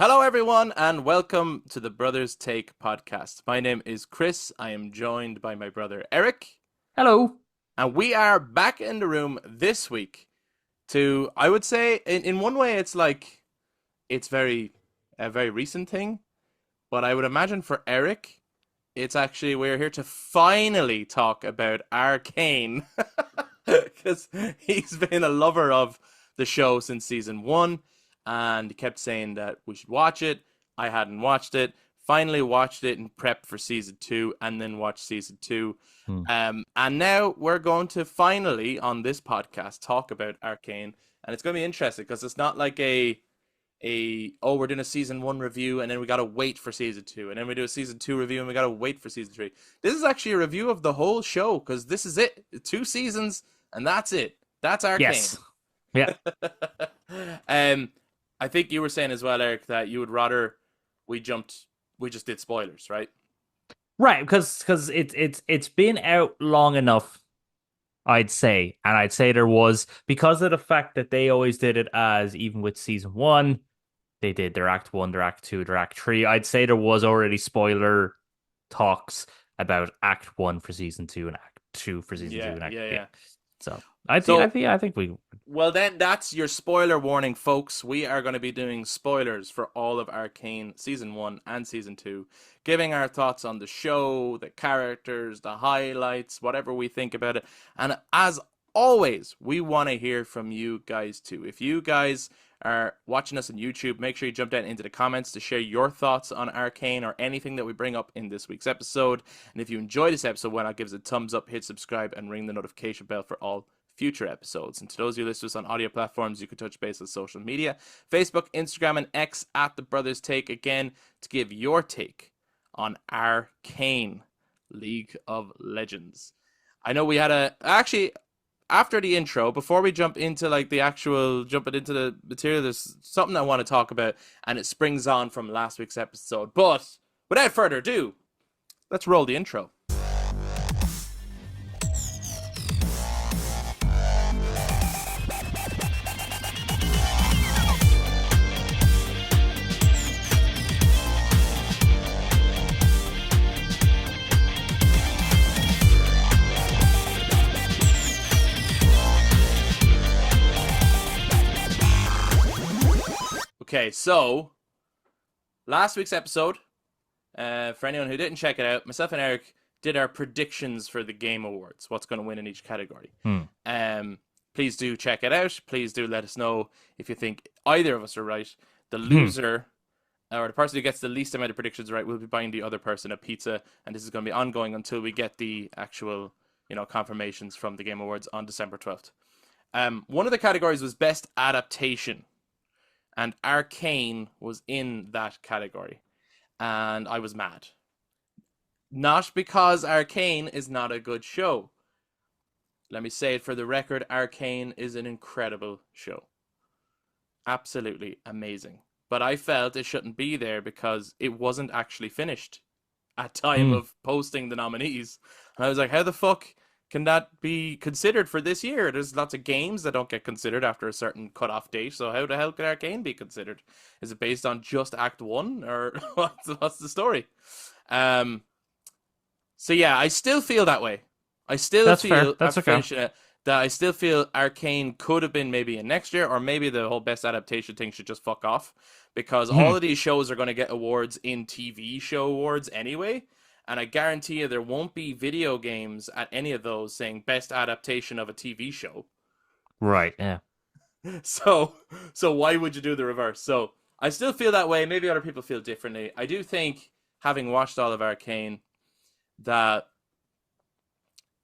Hello, everyone, and welcome to the Brothers Take podcast. My name is Kris. I am joined by my brother Eric, Hello. and we are back in the room this week to, I would say, in one way, it's like it's a very recent thing, but I would imagine for Eric, it's actually we're here to finally talk about Arcane because he's been a lover of the show since season one, and he kept saying that we should watch it. I hadn't watched it. Finally watched it and prepped for season two, and then watched season two. Hmm. And now we're going to finally on this podcast talk about Arcane, and it's going to be interesting because it's not like we're doing a season one review and then we gotta wait for season two, and then we do a season two review and we gotta wait for season three. This is actually a review of the whole show because this is it, 2 seasons, and that's it. That's Arcane. Yes. Yeah. um, I think you were saying as well, Eric, that you would rather we just did spoilers, right? Right, because it's been out long enough, I'd say, and I'd say there was because of the fact that they always did it as even with season one, they did their act one, their act two, their act three. I'd say there was already spoiler talks about act one for season two and act two for season two Yeah, and act yeah, yeah. yeah. So I think So I think I think we well, then that's your spoiler warning, folks. We are going to be doing spoilers for all of Arcane season one and season two, giving our thoughts on the show, the characters, the highlights, whatever we think about it. And as always, we want to hear from you guys too. If you guys are watching us on YouTube, make sure you jump down into the comments to share your thoughts on Arcane or anything that we bring up in this week's episode. And if you enjoy this episode, why not give us a thumbs up, hit subscribe, and ring the notification bell for all future episodes. And to those of you listeners on audio platforms, you can touch base on social media, Facebook, Instagram, and X at The Brothers Take, again, to give your take on Arcane League of Legends. I know we had actually, after the intro, before we jump into jumping into the material, there's something I want to talk about, and it springs on from last week's episode. But without further ado, let's roll the intro. Okay, so last week's episode, for anyone who didn't check it out, myself and Eric did our predictions for the Game Awards, what's going to win in each category. hmm. Please do check it out. Please do let us know if you think either of us are right. The loser, or the person who gets the least amount of predictions right, will be buying the other person a pizza, and this is going to be ongoing until we get the actual, confirmations from the Game Awards on December 12th. One of the categories was Best Adaptation, and Arcane was in that category, and I was mad. Not because Arcane is not a good show. Let me say it for the record, Arcane is an incredible show. Absolutely amazing. But I felt it shouldn't be there because it wasn't actually finished at time of posting the nominees. And I was like, how the fuck can that be considered for this year? There's lots of games that don't get considered after a certain cutoff date. So how the hell could Arcane be considered? Is it based on just Act 1? Or what's the story? So yeah, I still feel that way. I still That's fair. feel That's after okay. finishing it that I still feel Arcane could have been maybe in next year, or maybe the whole best adaptation thing should just fuck off because all of these shows are going to get awards in TV show awards anyway. And I guarantee you there won't be video games at any of those saying best adaptation of a TV show. Right, yeah. So why would you do the reverse? So I still feel that way. Maybe other people feel differently. I do think, having watched all of Arcane, that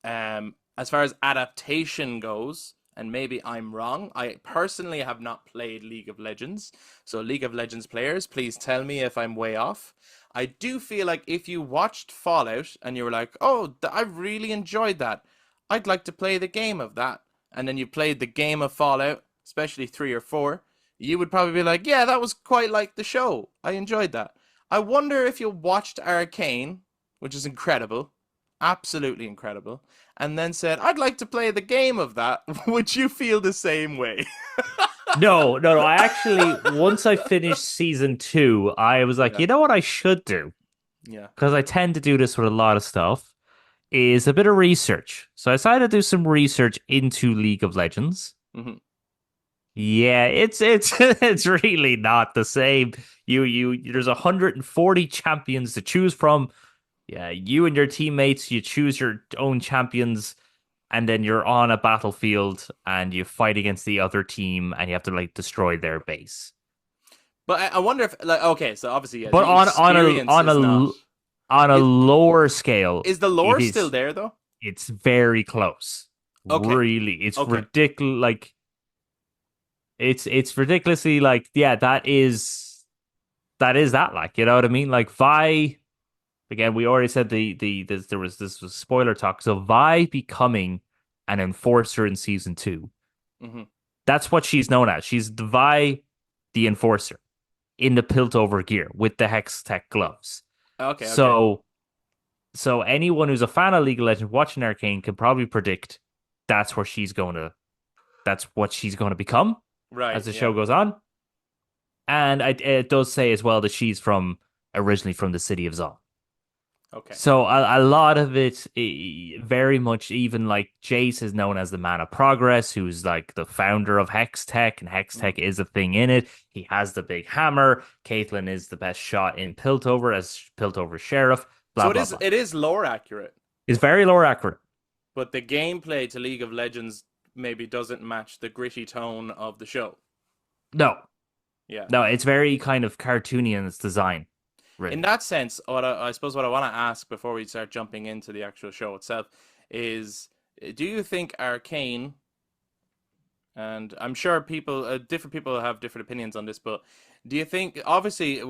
as far as adaptation goes, and maybe I'm wrong, I personally have not played League of Legends. So League of Legends players, please tell me if I'm way off. I do feel like if you watched Fallout and you were like, oh, I really enjoyed that, I'd like to play the game of that, and then you played the game of Fallout, especially 3 or 4, you would probably be like, yeah, that was quite like the show. I enjoyed that. I wonder if you watched Arcane, which is incredible, absolutely incredible, and then said, I'd like to play the game of that, would you feel the same way? No. I actually, once I finished season two, I was like, Yeah. you know what I should do? Yeah. Because I tend to do this with a lot of stuff, is a bit of research. So I decided to do some research into League of Legends. Hmm. Yeah, it's it's really not the same. There's 140 champions to choose from. Yeah, you and your teammates, you choose your own champions, and then you're on a battlefield and you fight against the other team and you have to like destroy their base. But I wonder if, like, okay, so obviously, yeah, But the experience is not. on a Is lower scale, is the it lore still is there though? it's very close. Okay. Really, it's Okay. ridiculous. Like it's ridiculously like yeah, that is that like you know what I mean? Like Vi again, we already said this was spoiler talk. So Vi becoming an enforcer in season two. Hmm. That's what she's known as. She's the Vi, the enforcer in the Piltover gear with the Hex Tech gloves. Okay. Okay. So so anyone who's a fan of League of Legends watching Arcane can probably predict that's where she's going to that's what she's going to become Right. as the Yeah. show goes on. And it does say as well that she's from originally from the city of Zon. Okay. So a lot of it, very much, even like Jace is known as the Man of Progress, who's like the founder of Hex Tech, and Hex Hmm. Tech is a thing in it. He has the big hammer. Caitlyn is the best shot in Piltover as Piltover Sheriff. So Blah it blah is. blah. It is lore accurate, It's very lore accurate. but the gameplay to League of Legends maybe doesn't match the gritty tone of the show. No, Yeah. no, it's very kind of cartoony in its design. In Really. that sense, I suppose what I want to ask before we start jumping into the actual show itself is, do you think Arcane, and I'm sure people, different people have different opinions on this, but do you think, obviously,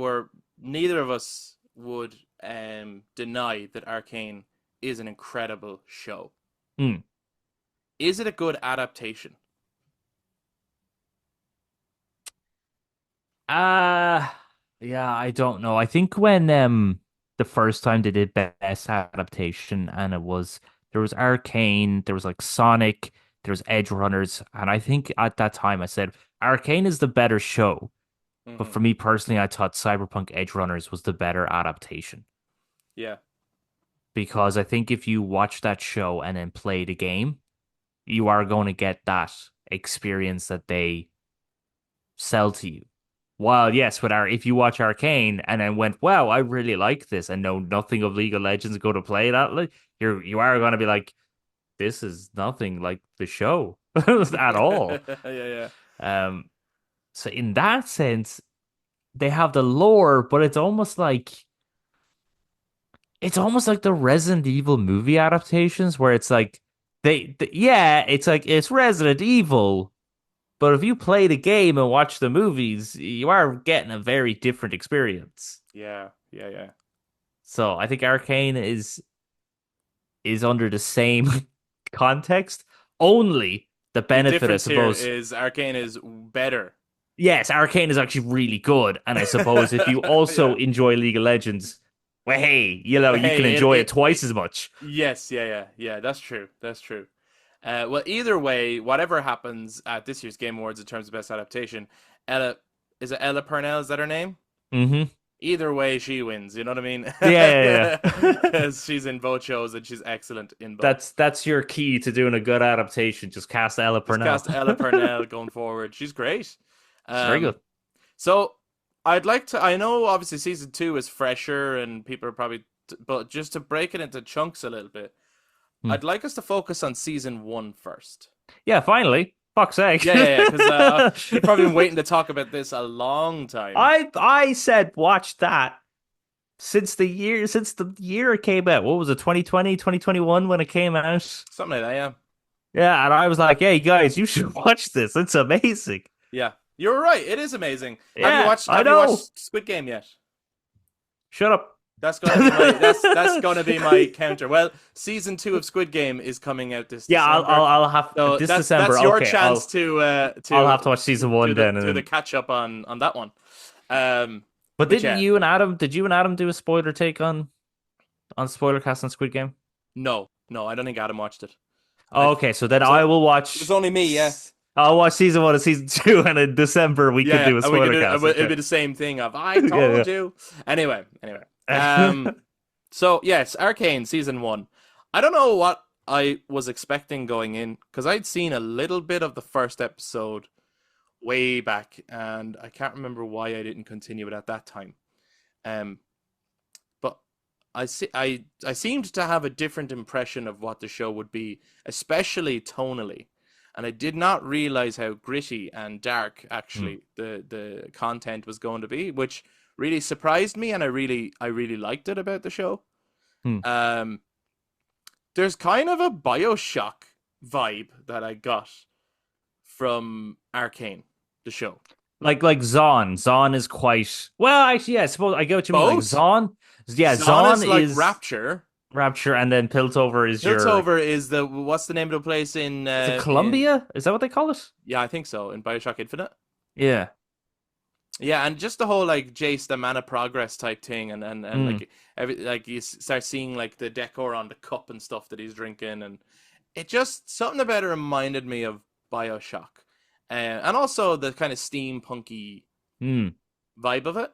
neither of us would deny that Arcane is an incredible show. Hmm. Is it a good adaptation? Uh yeah, I don't know. I think when the first time they did best adaptation and it was there was Arcane, there was like Sonic, there was Edge Runners, and I think at that time I said Arcane is the better show. But Hmm. for me personally, I thought Cyberpunk Edge Runners was the better adaptation. Yeah. Because I think if you watch that show and then play the game, you are going to get that experience that they sell to you. While yes, with our if you watch Arcane and then went, wow, I really like this and know nothing of League of Legends, go to play that, like, you are going to be like, this is nothing like the show at all. Yeah, yeah. Um, so in that sense, they have the lore, but it's almost like the Resident Evil movie adaptations where it's like yeah, it's like it's Resident Evil, but if you play the game and watch the movies, you are getting a very different experience. Yeah, yeah, yeah. So I think Arcane is under the same context. Only the The benefit, I difference here suppose. is Arcane is better. Yes, Arcane is actually really good, and I suppose if you also Yeah. enjoy League of Legends, well, hey, you can Hey, enjoy it twice as much. yes, yeah, yeah, yeah. That's true. That's true. Well, either way, whatever happens at this year's Game Awards in terms of best adaptation, Ella is it Ella Purnell? Is that her name? Mm-hmm. Either way, she wins. You know what I mean? Yeah. She's in both shows and she's excellent in both. That's your key to doing a good adaptation. Just cast Ella Just Purnell. cast Ella Purnell going forward. She's great. She's very good. Um, so I'd like to. I know obviously season two is fresher and people are probably, but just to break it into chunks a little bit, Hmm. I'd like us to focus on season one first. Yeah, finally. Fuck's sake. Yeah, yeah, yeah. Because you've probably been waiting to talk about this a long time. I said watch that since the year it came out. What was it, 2020, 2021 when it came out? Something like that. Yeah, Yeah, and I was like, hey guys, you should watch this. It's amazing. yeah. You're right. It is amazing. Yeah, I Have you know. watched Squid Game yet? Shut up. That's gonna be my that's gonna be my counter. Well, season two of Squid Game is coming out this Yeah, December. I'll have So this that's December. that's your Okay, chance I'll have to watch season one then, and to the then. catch up on that one. But But yeah, did you and Adam do a spoiler take on spoiler cast on Squid Game? no, I don't think Adam watched it. Oh, okay, so then So I will it watch. was only me, yeah. I'll watch season 1 and season 2, and in December we can Yeah, do a and we could spoiler do cast. it'll Okay. be the same thing of I Yeah, told you. Anyway. yeah. So yes, Arcane season 1. I don't know what I was expecting going in because I'd seen a little bit of the first episode way back, and I can't remember why I didn't continue it at that time. Um, but I seemed to have a different impression of what the show would be, especially tonally. And I did not realize how gritty and dark Hmm. actually the content was going to be, which really surprised me, and I really liked it about the show. Hmm. Um, there's kind of a BioShock vibe that I got from Arcane, the show. Like Zahn. Zahn is quite well. Actually, yeah. I suppose I get what you mean. Like Both. Zahn. Yeah, Zon Zahn is like is Rapture. Rapture, and then Piltover is your. Piltover is the what's the name of the place Is it in Columbia? Is that what they call it? yeah, I think so, in BioShock Infinite. Yeah. Yeah, and just the whole like Jace the mana progress type thing, and Mm. like like you start seeing like the decor on the cup and stuff that he's drinking, and it just something about it reminded me of BioShock, and also the kind of steampunky Mm. vibe of it.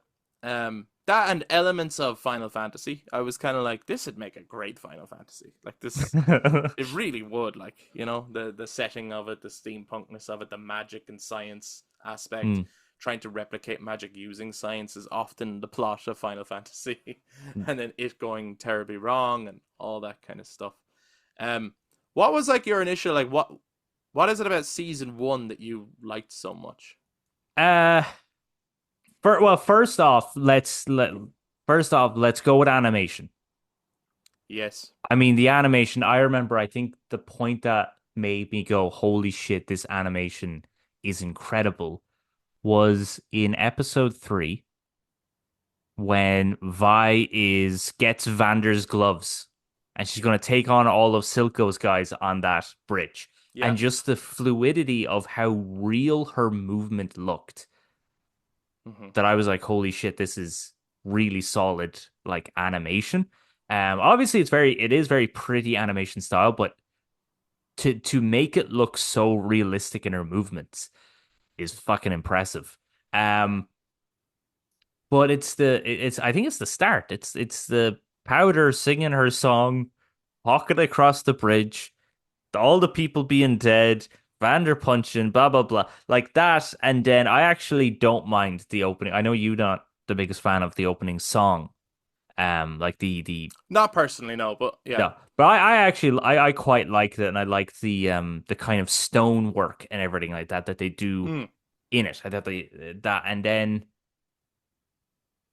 That and elements of Final Fantasy. I was kind of like, this would make a great Final Fantasy. Like this, it really would. Like the setting of it, the steampunkness of it, the magic and science aspect. Mm. Trying to replicate magic using science is often the plot of Final Fantasy, and then it going terribly wrong and all that kind of stuff. Um, what was like your initial like what is it about season 1 that you liked so much? Uh, well, first off, let's go with animation. Yes. I mean, the animation. I remember. I think the point that made me go, "Holy shit, this animation is incredible," was in episode 3 when Vi is gets Vander's gloves and she's going to take on all of Silco's guys on that bridge. Yeah. And just the fluidity of how real her movement looked, Hmm. that I was like, holy shit, this is really solid like animation. Obviously it is very pretty animation style, but to make it look so realistic in her movements is fucking impressive. Um, but it's I think it's the start. It's the Powder singing her song, walking across the bridge, all the people being dead, Vander punching, blah blah blah, like that. And then I actually don't mind the opening. I know you're not the biggest fan of the opening song, like the Not personally, no, but yeah. no, but I actually I quite liked it, and I liked the kind of stone work and everything like that they do Mm, in it. I thought that, and then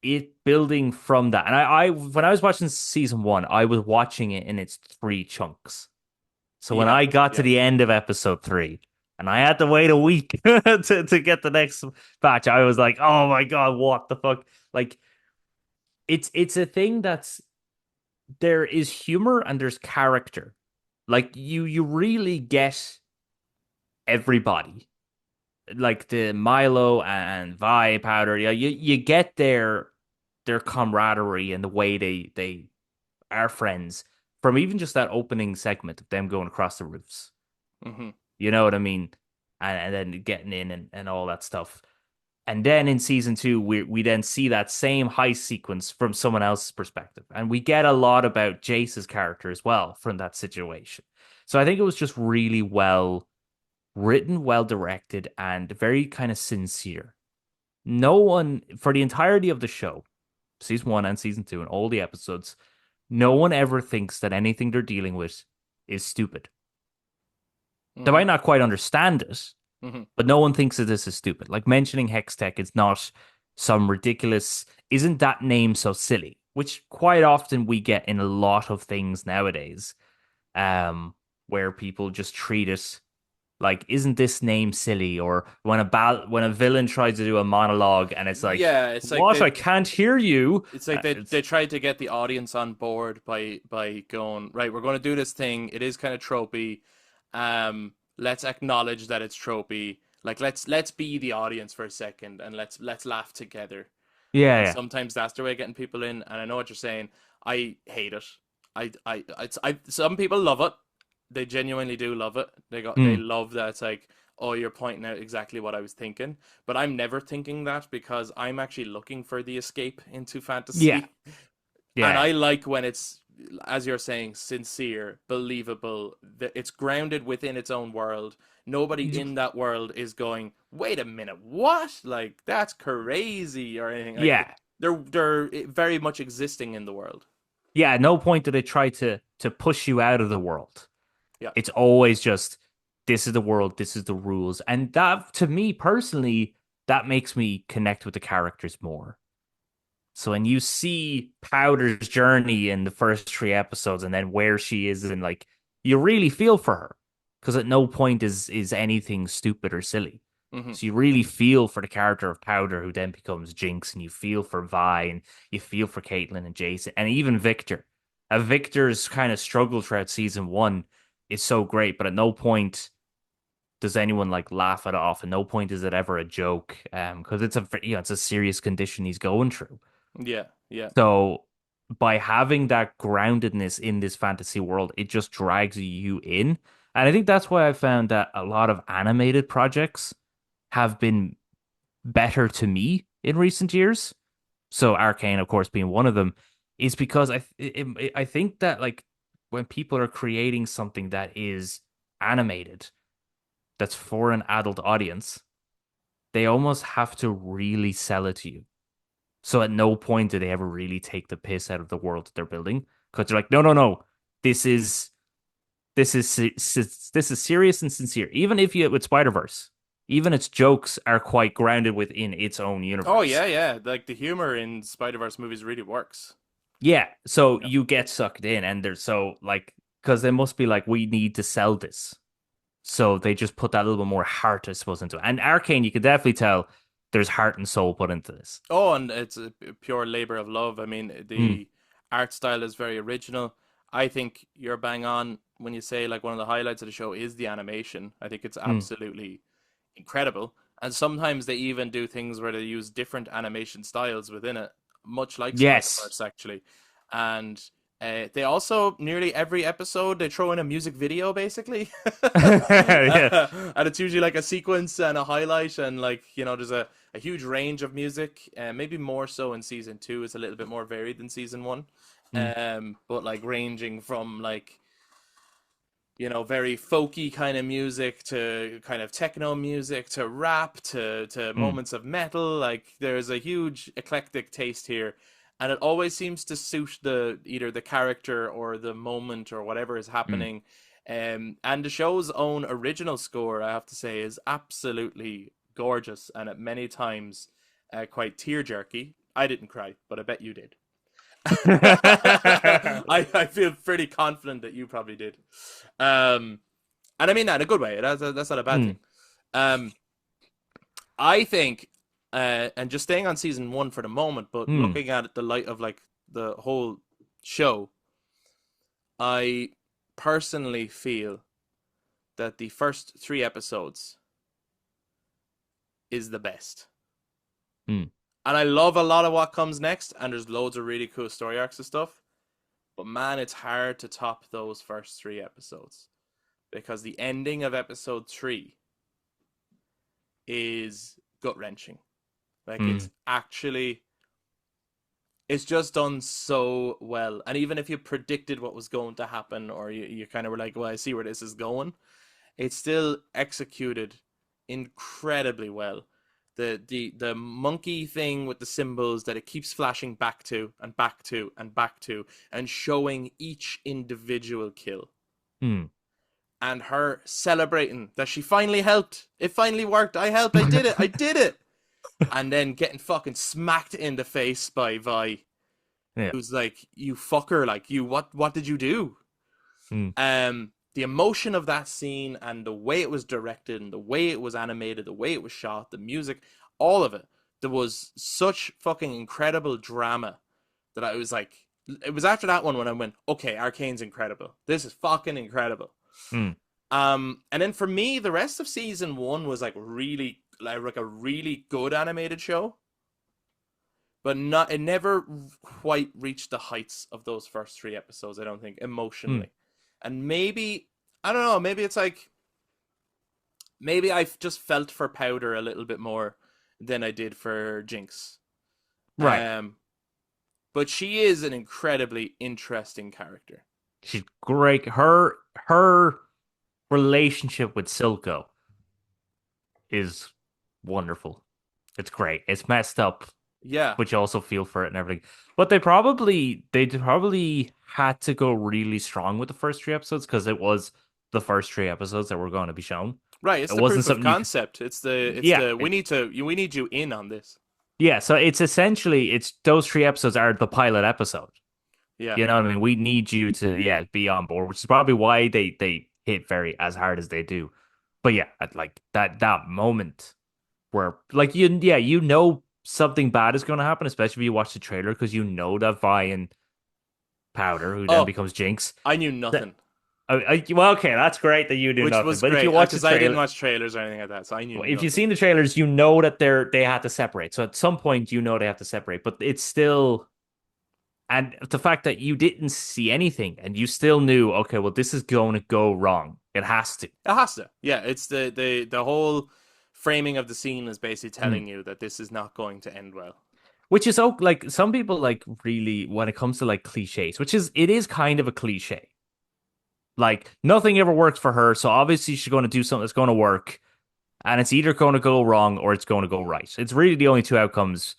it building from that. And I when I was watching season 1, I was watching it in its 3 chunks. So when yeah, I got to yeah. the end of episode 3 and I had to wait a week to get the next batch, I was like, oh my God, what the fuck? Like it's a thing that's there is humor and there's character. Like you really get everybody. Like the Milo and Vi Powder, yeah, you get their camaraderie and the way they are friends from even just that opening segment of them going across the roofs. Hmm. You know what I mean? And then getting in and all that stuff. And then in season 2, we then see that same heist sequence from someone else's perspective. And we get a lot about Jace's character as well from that situation. So I think it was just really well written, well directed, and very kind of sincere. No one, for the entirety of the show, season 1 and season 2, and all the episodes, no one ever thinks that anything they're dealing with is stupid. They Hmm. might not quite understand it, Hmm. but no one thinks that this is stupid. Like mentioning Hextech is not some ridiculous, isn't that name so silly? Which quite often we get in a lot of things nowadays, where people just treat it like, isn't this name silly? Or when a villain tries to do a monologue and it's like, Yeah, it's like what? I can't hear you. they tried to get the audience on board by going, right, we're going to do this thing. It is kind of tropey. Let's acknowledge that it's tropey. Like let's be the audience for a second and let's laugh together. Yeah, And yeah. sometimes that's their way of getting people in. And I know what you're saying. I hate it. Some people love it. They genuinely do love it. They Mm, love that it's like, oh, you're pointing out exactly what I was thinking. But I'm never thinking that because I'm actually looking for the escape into Yeah, fantasy. And yeah, I like when it's, as you're saying, sincere, believable, that it's grounded within its own world. Nobody in that world is going, wait a minute, what? Like, that's crazy or anything. Like, yeah, they're very much existing in the world. yeah. At no point do they try to push you out of the world. Yeah. It's always just this is the world, this is the rules, and that to me personally, that makes me connect with the characters more. So when you see Powder's journey in the first three episodes, and then where she is, and like you really feel for her because at no point is anything stupid or silly. Hmm. So you really feel for the character of Powder, who then becomes Jinx, and you feel for Vi, and you feel for Caitlyn and Jason, and even Victor. Victor's kind of struggle throughout season one is so great, but at no point does anyone like laugh it off, and no point is it ever a joke, because it's a it's a serious condition he's going through. Yeah. Yeah. So by having that groundedness in this fantasy world, it just drags you in. And I think that's why I found that a lot of animated projects have been better to me in recent years. So Arcane, of course, being one of them, is because I think that like when people are creating something that is animated, that's for an adult audience, they almost have to really sell it to you. So at no point do they ever really take the piss out of the world that they're building because they're like, no, no, no, this is this is serious and sincere. Even if you with Spider Verse, even its jokes are quite grounded within its own Oh, universe. yeah, yeah. Like, the humor in Spider-Verse movies really works. Yeah, so Yeah. you get sucked in, and they're so like because they must be like, we need to sell this, so they just put that little bit more heart, I suppose, into it. And Arcane, you could definitely tell there's heart and soul put into this. Oh, and it's a pure labor of love. I mean, Mm, the art style is very original. I think you're bang on when you say like one of the highlights of the show is the animation. I think it's mm. absolutely incredible. And sometimes they even do things where they use different animation styles within it, much like Yes. Spider-Verse actually. And they also nearly every episode they throw in a music video basically, Yeah. and it's usually like a sequence and a highlight, and like there's a huge range of music, and maybe more so in season two. It's a little bit more varied than season one, Mm, but like ranging from like very folky kind of music to kind of techno music to rap to mm, moments of metal. Like there's a huge eclectic taste here, and it always seems to suit the either the character or the moment or whatever is mm. happening. And the show's own original score, I have to say, is absolutely gorgeous and at many times quite tear jerky. I didn't cry, but I bet you did. I feel pretty confident that you probably did. Um, and I mean that in a good way. That's not a bad Mm, thing. Um, I think, and just staying on season one for the moment, but mm, looking at it the light of like the whole show, I personally feel that the first three episodes is the best. mm. And I love a lot of what comes next, and there's loads of really cool story arcs and stuff. But man, it's hard to top those first three episodes because the ending of episode three is gut wrenching. Like Mm. it's just done so well. And even if you predicted what was going to happen, or you kind of were like, well, I see where this is going, it's still executed incredibly well. The monkey thing with the symbols that it keeps flashing back to and back to and back to and showing each individual kill, Mm. and her celebrating that she finally helped. It finally worked. I helped. I did it. I did it. And then getting fucking smacked in the face by Vi, Yeah. who's like, "You fucker! Like you, what did you do?" Mm. The emotion of that scene and the way it was directed and the way it was animated, the way it was shot, the music, all of it. There was such fucking incredible drama that I was like, it was after that one when I went, okay, Arcane's incredible. This is fucking incredible. Mm. And then for me, the rest of season one was like a really good animated show, but not it never quite reached the heights of those first three episodes. I don't think Mm. emotionally, and maybe I don't know. Maybe it's like maybe I just felt for Powder a little bit more than I did for Jinx. Right. Um, but she is an incredibly interesting character. She's great. Her relationship with Silco is wonderful. It's great. It's messed up, Yeah, but you also feel for it and everything. But they probably had to go really strong with the first three episodes because it was the first three episodes that were going to be shown. right. It's It the wasn't proof of something you concept. yeah, We need you in on this. yeah. So it's essentially it's those three episodes are the pilot episode. Yeah. You know what I mean? We need you to be on board, which is probably why they hit very as hard as they do. But yeah, like that moment where like you know something bad is going to happen, especially if you watch the trailer because you know that Vi and Powder, who then Oh, becomes Jinx. I knew That, nothing, well, okay, that's great that you do which nothing. was But if you great watch the because I didn't trailer, watch trailers or anything like that, so I knew if you've nothing. seen the trailers, you know that they had to separate. So at some point, you know they have to separate. But it's still, and the fact that you didn't see anything and you still knew, okay, well, this is going to go wrong. It has to. It has to. Yeah, it's the whole framing of the scene is basically Mm. telling you that this is not going to end well. Which is like some people like really when it comes to like cliches, which is it is kind of a cliche. Like nothing ever works for her, so obviously she's going to do something that's going to work, and it's either going to go wrong or it's going to go right. It's really the only two outcomes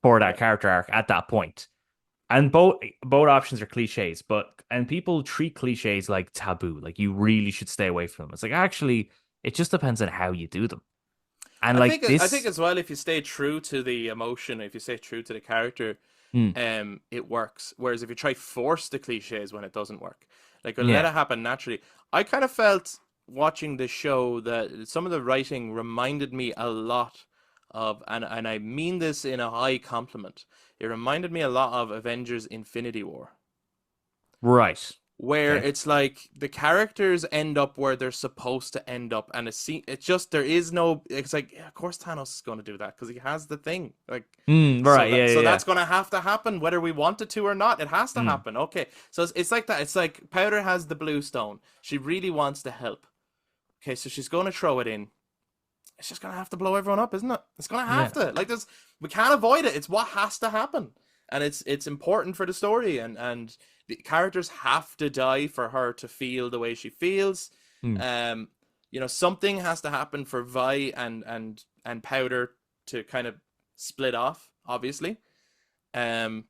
for that Yeah. character arc at that point. And both options are cliches, and people treat cliches like taboo, like you really should stay away from them. It's like actually, it just depends on how you do them. And like I think this, as well if you stay true to the emotion, if you stay true to the character, mm, it works. Whereas if you try force the cliches when it doesn't work, like let yeah, it happen naturally. I kind of felt watching the show that some of the writing reminded me a lot of, and I mean this in a high compliment. It reminded me a lot of Avengers: Infinity War, right, where okay, it's like the characters end up where they're supposed to end up, and it's just there is no. It's like yeah, of course Thanos is going to do that because he has the thing. Like right, yeah, so yeah, that's going to have to happen whether we want it to or not. It has to yeah. happen. Okay, so it's like that. It's like Powder has the blue stone. She really wants to help. Okay, so she's going to throw it in. It's just going to have to blow everyone up, isn't it? It's going to have Yeah. to. Like this, we can't avoid it. It's what has to happen, and it's important for the story, and the characters have to die for her to feel the way she feels. Mm. Um, something has to happen for Vi and Powder to kind of split off, obviously. Um,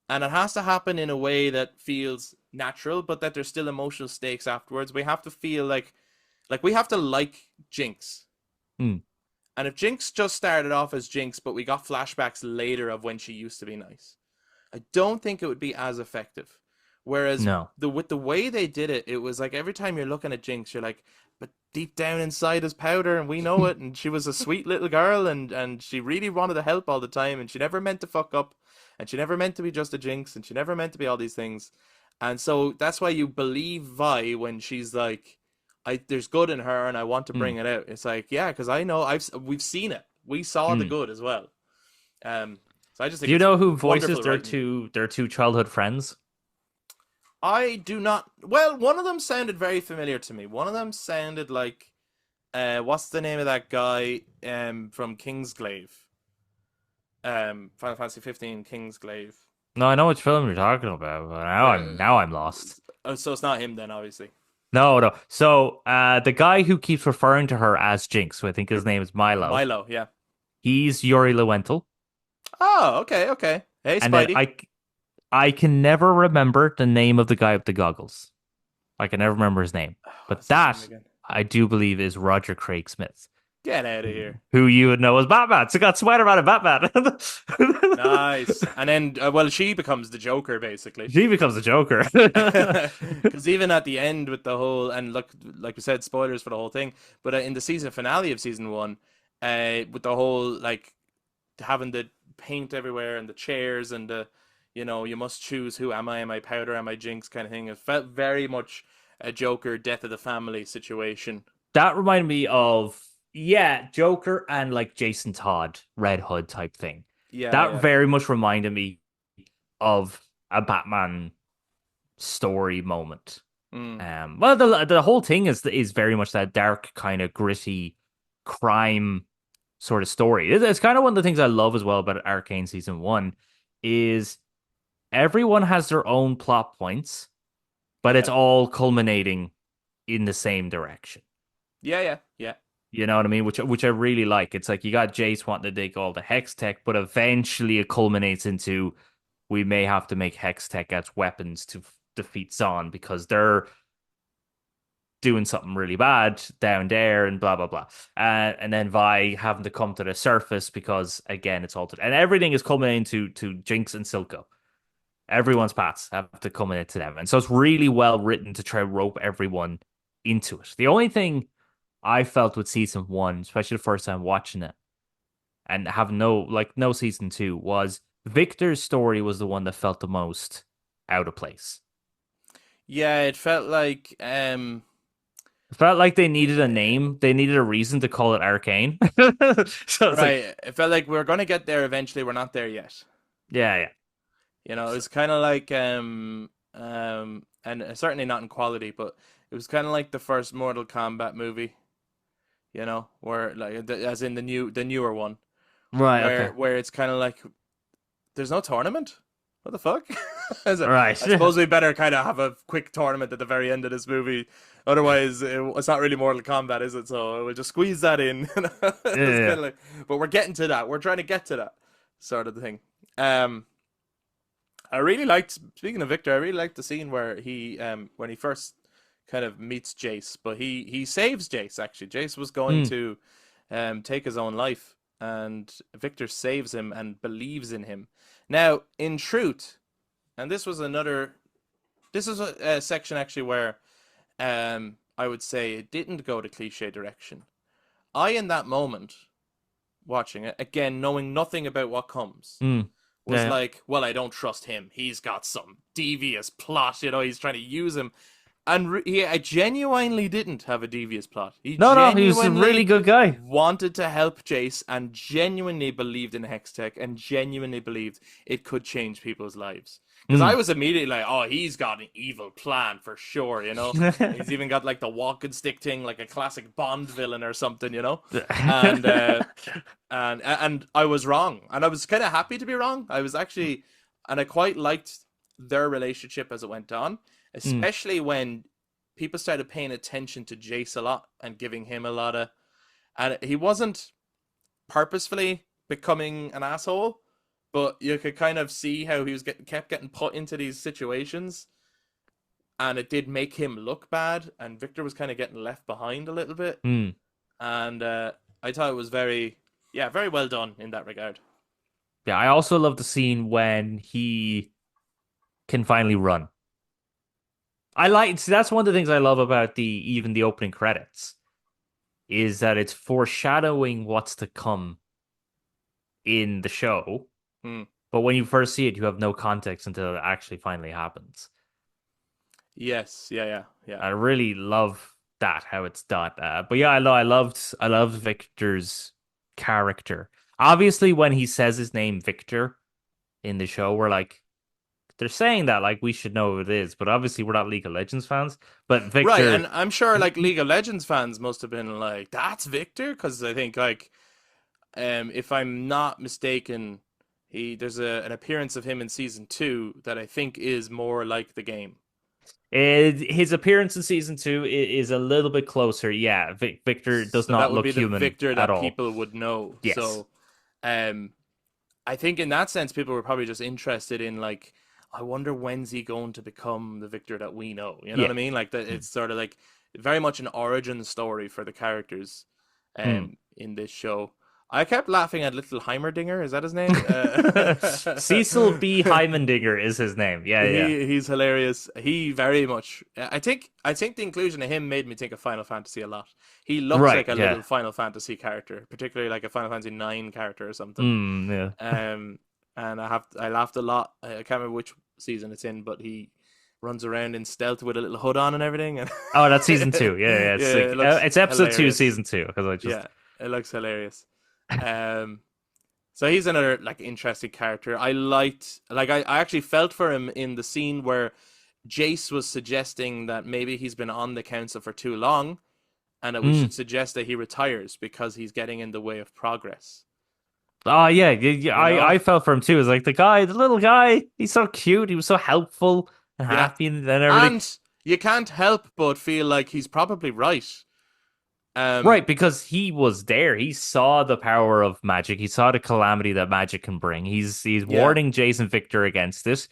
and it has to happen in a way that feels natural, but that there's still emotional stakes afterwards. We have to feel like we have to like Jinx. Mm. And if Jinx just started off as Jinx, but we got flashbacks later of when she used to be nice, I don't think it would be as effective. Whereas No. with the way they did it, it was like every time you're looking at Jinx, you're like, but deep down inside is Powder, and we know it. And she was a sweet little girl, and she really wanted to help all the time, and she never meant to fuck up, and she never meant to be just a Jinx, and she never meant to be all these things. And so that's why you believe Vi when she's like, there's good in her, and I want to Mm. bring it out. It's like, yeah, because I know we've seen it. We saw the Mm. good as well. So I just Do think you it's know who voices wonderful writing. their two childhood friends? I do not. Well, one of them sounded very familiar to me. One of them sounded like, what's the name of that guy from Kingsglaive? Final Fantasy 15 Kingsglaive. No, I know which film you're talking about, but now I'm lost. So it's not him then, obviously. No, no. So, the guy who keeps referring to her as Jinx, who I think his name is Milo, Milo, yeah. he's Yuri Lowenthal, Oh, okay, okay. Hey, and then Spidey. I can never remember the name of the guy with the goggles. I can never remember his name, but What's his name that again? I do believe is Roger Craig Smith, Get out of here. who you would know as Batman. So got Spider-Man and Batman. Nice. And then, well, she becomes the Joker, basically. She becomes a Joker. Because even at the end with the whole, and look, like we said, spoilers for the whole thing, but in the season finale of season one, with the whole, like, having the paint everywhere and the chairs and you must choose who am I? Am I Powder? Am I Jinx? Kind of thing. It felt very much a Joker, death of the family situation. That reminded me of Joker and like Jason Todd, Red Hood type thing. Yeah, That yeah. very much reminded me of a Batman story moment. Mm. Well, the whole thing is very much that dark kind of gritty crime sort of story. It's kind of one of the things I love as well about Arcane season one is everyone has their own plot points, but it's Yeah. all culminating in the same direction. Yeah, yeah, yeah. You know what I mean? Which I really like. It's like you got Jace wanting to take all the hex tech, but eventually it culminates into we may have to make hex tech as weapons to defeat Zon because they're doing something really bad down there and blah blah blah. And then Vi having to come to the surface because again it's altered. And everything is culminating to Jinx and Silco. Everyone's paths have to come into them. And so it's really well written to try to rope everyone into it. The only thing I felt with season one, especially the first time watching it, and having no season two, was Victor's story was the one that felt the most out of place. Yeah, it felt like It felt like they needed a name. They needed a reason to call it Arcane. So it's like, right. It felt like we're gonna get there eventually. We're not there yet. yeah, yeah. You know, it was kind of like and certainly not in quality, but it was kind of like the first Mortal Kombat movie. You know, where like as in the newer one, Right, okay. where it's kind of like there's no tournament. What the fuck? All right. I suppose we better kind of have a quick tournament at the very end of this movie. Otherwise, it's not really Mortal Kombat, is it? So we'll just squeeze that in. Yeah, It's kind yeah. of like, but we're getting to that. We're trying to get to that sort of thing. Um, I really liked. Speaking of Victor, I really liked the scene where he, when he first kind of meets Jace, but he saves Jace. Actually, Jace was going Mm, to, take his own life, and Victor saves him and believes in him. Now, in truth, and this was another. This is a section actually where, I would say it didn't go the cliche direction. I, in that moment, watching it again, knowing nothing about what comes, mm. Yeah, was yeah. like, well, I don't trust him. He's got some devious plot, you know. He's trying to use him, and I genuinely didn't have a devious plot. He No, no, he was a really genuinely good guy. wanted to help Jace, and genuinely believed in Hextech, and genuinely believed it could change people's lives. Because I Mm. was immediately like, oh, he's got an evil plan for sure, you know. He's even got like the walking stick thing, like a classic Bond villain or something, you know. And and I was wrong, and I was kind of happy to be wrong. I was actually, and I quite liked their relationship as it went on, Mm. especially when people started paying attention to Jace a lot and giving him a lot of, and he wasn't purposefully becoming an asshole, but you could kind of see how he was kept getting put into these situations, and it did make him look bad, and Victor was kind of getting left behind a little bit, Mm. and I thought it was very, yeah, very well done in that regard. Yeah, I also love the scene when he can finally run. I like see that's one of the things I love about the even the opening credits is that it's foreshadowing what's to come in the show, Hmm. but when you first see it, you have no context until it actually finally happens. Yes, yeah, yeah, yeah. I really love that how it's done. But yeah, I loved Victor's character. Obviously, when he says his name Victor in the show, we're like they're saying that like we should know who it is, but obviously we're not League of Legends fans. But Right, Victor, and I'm sure like League of Legends fans must have been like, "That's Victor," because I think like, if I'm not mistaken, there's an appearance of him in season two that I think is more like the game. his appearance in season two is a little bit closer. Yeah, Victor does So that not would look be the human Victor at that all. people would know. Yes. So, um, I think in that sense, people were probably just interested in like, I wonder when's he going to become the Victor that we know. You know what Yeah. I mean? Like that, Mm. it's sort of like very much an origin story for the characters, Mm. in this show. I kept laughing at little Heimerdinger. Is that his name? Cecil B. Heimendinger is his name. Yeah, yeah. He's hilarious. He very much. I think the inclusion of him made me think of Final Fantasy a lot. He looks Right. like a Yeah. little Final Fantasy character, particularly like a Final Fantasy 9 character or something. Yeah. Um, and I laughed a lot. I can't remember which season it's in, but he runs around in stealth with a little hood on and everything. And Oh, that's season two. Yeah, yeah. It's yeah, like it looks it's episode two, hilarious. season two. Because I just Yeah, it looks hilarious. Um, so he's another like interesting character. I liked, like I actually felt for him in the scene where Jace was suggesting that maybe he's been on the council for too long, and that we Mm. should suggest that he retires because he's getting in the way of progress. Oh yeah, yeah, You know? I felt for him too. It's like the guy, the little guy, he's so cute. He was so helpful and Yeah. happy and everything. And you can't help but feel like he's probably right. Um, Right, because he was there. He saw the power of magic. He saw the calamity that magic can bring. He's yeah. warning Jason Victor against it.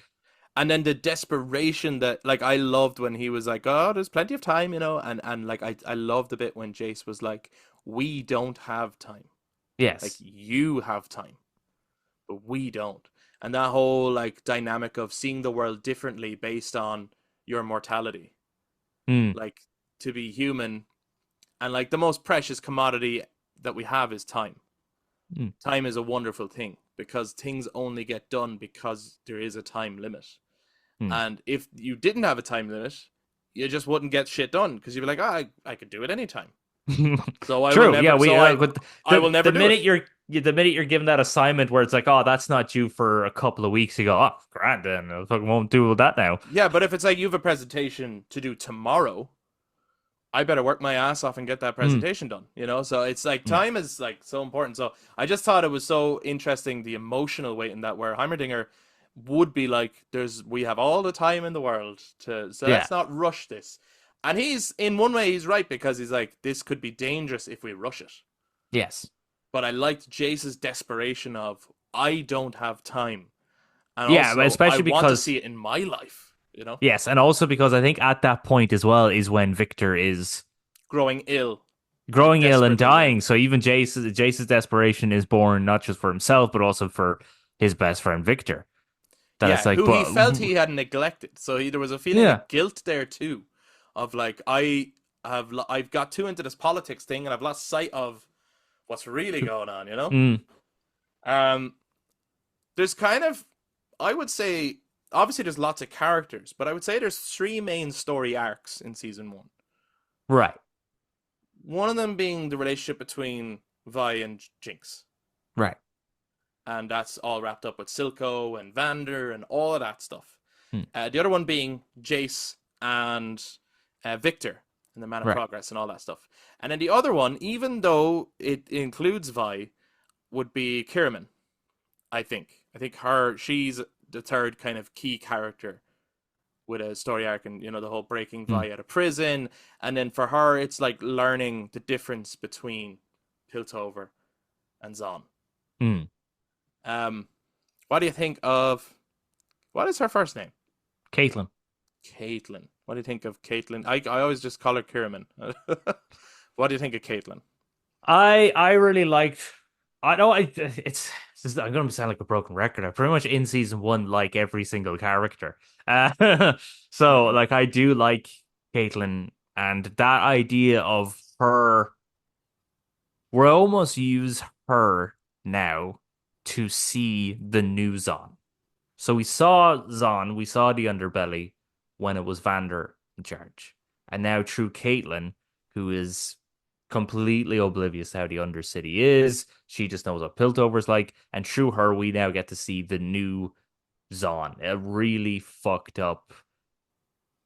And then the desperation that, like, I loved when he was like, "Oh, there's plenty of time," and like I loved the bit when Jace was like, "We don't have time. Like Yes. you have time, but we don't." And that whole like dynamic of seeing the world differently based on your mortality, Hmm. like to be human, and like the most precious commodity that we have is time. Hmm. Time is a wonderful thing because things only get done because there is a time limit. Hmm. And if you didn't have a time limit, you just wouldn't get shit done because you'd be like, I could do it anytime. So I will True. Yeah, never. we So but I will never the do it. minute the minute you're given that assignment where it's like, oh, that's not due for a couple of weeks, you go, oh, grand, then I fucking won't do that now. Yeah, but if it's like you have a presentation to do tomorrow, I better work my ass off and get that Hmm. presentation done. So it's like Hmm. time is like so important. So I just thought it was so interesting the emotional weight in that where Heimerdinger would be like, we have all the time in the world so Yeah. let's not rush this. And he's in one way he's right because he's like, this could be dangerous if we rush it. Yes. But I liked Jace's desperation of I don't have time. And Yeah, but also I especially want to because see it in my life. yes, and also because I think at that point as well is when Victor is Growing ill, like growing ill and desperately ill. dying. So even Jace's desperation is born not just for himself, but also for his best friend Victor. That it's Yeah, like, who he but felt he had neglected. So there was a feeling yeah. of guilt there too, of like I've got too into this politics thing and I've lost sight of what's really going on. Mm, Um, there's kind of, I would say, obviously there's lots of characters, but I would say there's three main story arcs in season one. right. One of them being the relationship between Vi and Jinx, Right. and that's all wrapped up with Silco and Vander and all of that stuff. Mm, The other one being Jace and Victor and the Man of right. Progress and all that stuff. And then the other one, even though it includes Vi, would be Kiriman, I think. I think she's the third kind of key character with a story arc and, the whole breaking Mm, Vi out of prison. And then for her, it's like learning the difference between Piltover and Zon. mm. Um, what do you think of, what is her first name? Caitlin. Caitlin. What do you think of Caitlin? I always just call her Kiriman. What do you think of Caitlin? I really liked. I know I'm gonna sound like a broken record. I pretty much in season one like every single character. So Mm-hmm. like I do like Caitlin and that idea of her. We'll almost use her now to see the new Zon. So we saw Zon, we saw the underbelly when it was Vander in charge. And now through Caitlyn, who is completely oblivious to how the Undercity is, she just knows what Piltover's like. And through her, we now get to see the new Zon, a really fucked up,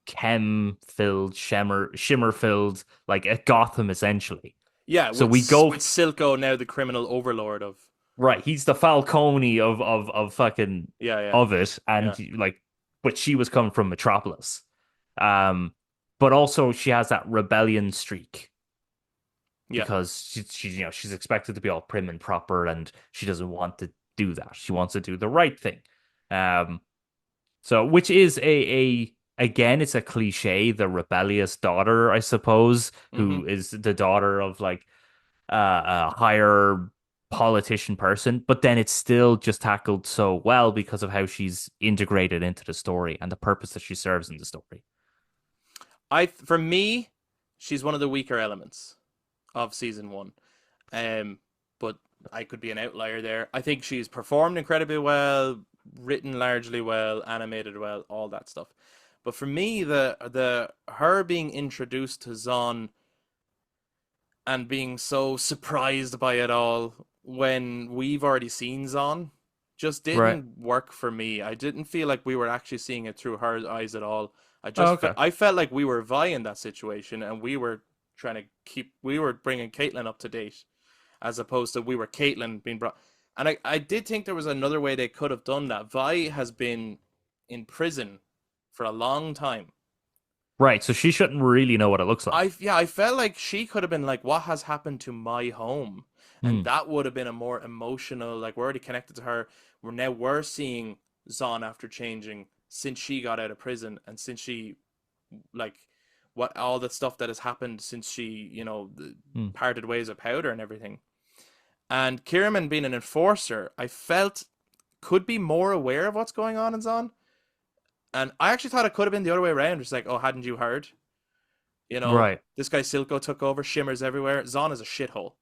chem-filled, shimmer-filled, like a Gotham essentially. Yeah, So with we go Silco now the criminal overlord of. right. He's the Falcone of fucking Yeah, yeah, of it, and yeah, like, but she was coming from Metropolis, but also she has that rebellion streak yeah. because she's expected to be all prim and proper, and she doesn't want to do that. She wants to do the right thing, um, so which is a again, it's a cliche, the rebellious daughter, I suppose, Mm-hmm. who is the daughter of like a higher politician person, but then it's still just tackled so well because of how she's integrated into the story and the purpose that she serves in the story. For me, she's one of the weaker elements of season one. Um, but I could be an outlier there. I think she's performed incredibly well, written largely well, animated well, all that stuff. But for me, the her being introduced to Zon and being so surprised by it all when we've already seen Zon just Right. didn't work for me. I didn't feel like we were actually seeing it through her eyes at all. Oh, okay. I felt like we were Vi in that situation, and we were bringing Caitlyn up to date, as opposed to we were Caitlyn being brought. And I did think there was another way they could have done that. Vi has been in prison for a long time. Right. So she shouldn't really know what it looks like. I felt like she could have been like, what has happened to my home? And Hmm. that would have been a more emotional, like we're already connected to her. We're seeing Zon after changing since she got out of prison, and since she, like, what all the stuff that has happened since she, Hmm. parted ways with Powder and everything. And Kierman being an enforcer, I felt could be more aware of what's going on in Zon. And I actually thought it could have been the other way around. Just like, oh, hadn't you heard? Right. This guy Silco took over, shimmers everywhere. Zon is a shithole.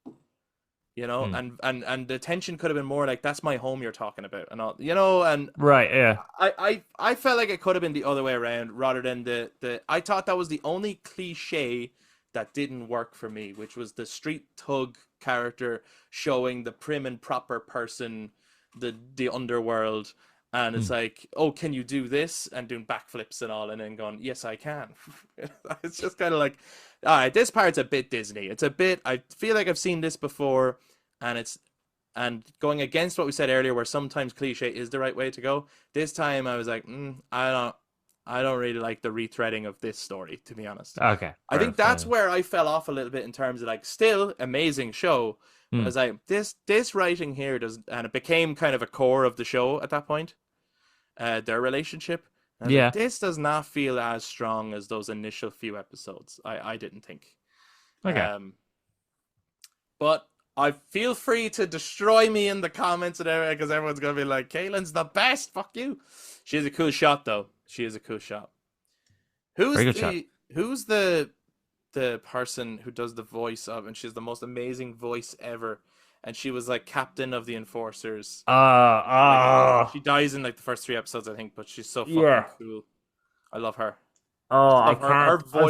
Hmm. And the tension could have been more like, that's my home you're talking about, and all, and Right. Yeah. I felt like it could have been the other way around, rather than the I thought that was the only cliche that didn't work for me, which was the street thug character showing the prim and proper person, the underworld, and it's Hmm. like, oh, can you do this, and doing backflips and all, and then going, yes, I can. It's just kind of like, all right, this part's a bit Disney. It's a bit, I feel like I've seen this before, and going against what we said earlier, where sometimes cliche is the right way to go. This time I was like, I don't really like the retreading of this story, to be honest. Okay. I Fair think enough. Fair that's enough. where I fell off a little bit, in terms of, like, still amazing show. But I Hmm. was like, this writing here does, and it became kind of a core of the show at that point, their relationship. And I was like, Yeah. this does not feel as strong as those initial few episodes. I didn't think. Okay. Um, but I feel free to destroy me in the comments and everything, because everyone's gonna be like, Caitlyn's the best. Fuck you. She is a cool shot, though. She is a cool shot. Very Who's good shot. the person who does the voice of, and she's the most amazing voice ever, and she was like captain of the enforcers. Like, she dies in like the first three episodes, I think, but she's so fucking Yeah. cool. I love her. I Oh, just I love her can't. voice.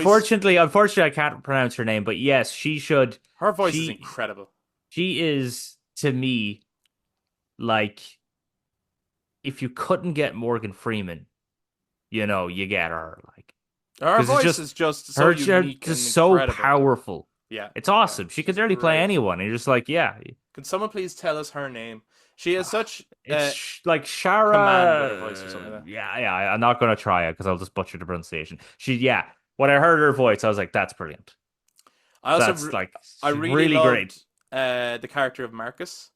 Unfortunately, I can't pronounce her name. But yes, she should. Her voice is She incredible. she is to me like if you couldn't get Morgan Freeman, you get her. Like Her because it's voice just is just so her unique just and so incredible. powerful. Yeah, It's yeah, awesome. She can she's literally play great. anyone. And you're just like, yeah. Can someone please tell us her name? She has such It's like command with her Shara. voice, or something like that. Yeah, yeah. I'm not gonna try it because I'll just butcher the pronunciation. Yeah. When I heard her voice, I was like, that's brilliant. I also That's like I she's really really great. loved the character of Marcus.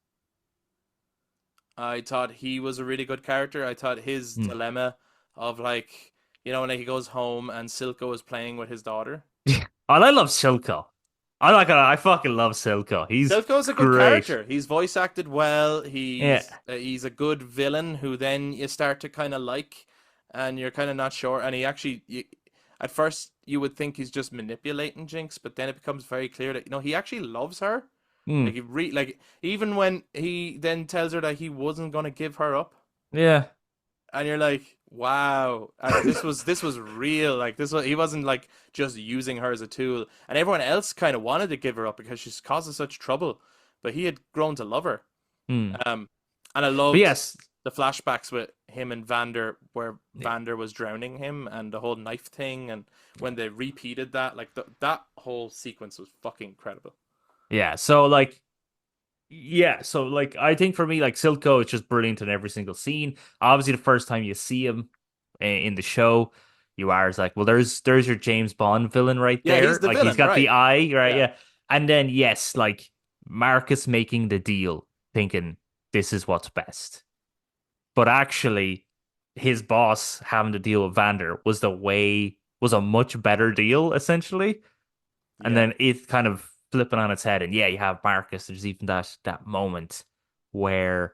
I thought he was a really good character. I thought his Hmm. dilemma of, like, when he goes home and Silco is playing with his daughter. And I love Silco. I like. I fucking love Silco. He's Silco's a good great. character. He's voice acted well. Yeah. He's a good villain who then you start to kind of like, and you're kind of not sure. And at first you would think he's just manipulating Jinx, but then it becomes very clear that he actually loves her. Hmm. Like, like, even when he then tells her that he wasn't gonna give her up, Yeah. and you're like, wow, this was real. Like, he wasn't like just using her as a tool, and everyone else kind of wanted to give her up because she's causing such trouble, but he had grown to love her. Hmm. And I But loved yes. the flashbacks with him and Vander, where Vander was drowning him, and the whole knife thing, and when they repeated that, like, that whole sequence was fucking incredible. Yeah. So like I think for me, like Silco is just brilliant in every single scene. Obviously, the first time you see him in the show, you are like, well, there's your James Bond villain right Yeah, he's there. the Like he's villain, got the right? eye, right? Yeah, Yeah. And then yes, like Marcus making the deal, thinking this is what's best. But actually, his boss having to deal with Vander was a much better deal, essentially. And yeah, then it kind of flipping on its head. And yeah, you have Marcus. There's even that moment where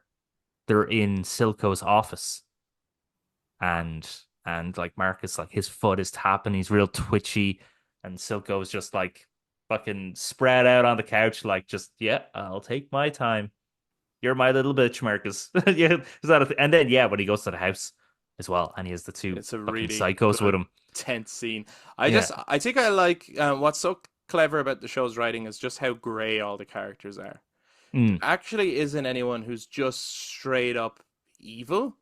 they're in Silco's office and like Marcus, like his foot is tapping, he's real twitchy, and Silco's just like fucking spread out on the couch, like just yeah, I'll take my time. You're my little bitch, Marcus. Yeah, and then yeah, when he goes to the house as well, and he has the two it's a fucking really psychos with good him. tense scene. Yeah. I think I like, what's so clever about the show's writing is just how gray all the characters are. Mm. Actually isn't anyone who's just straight up evil.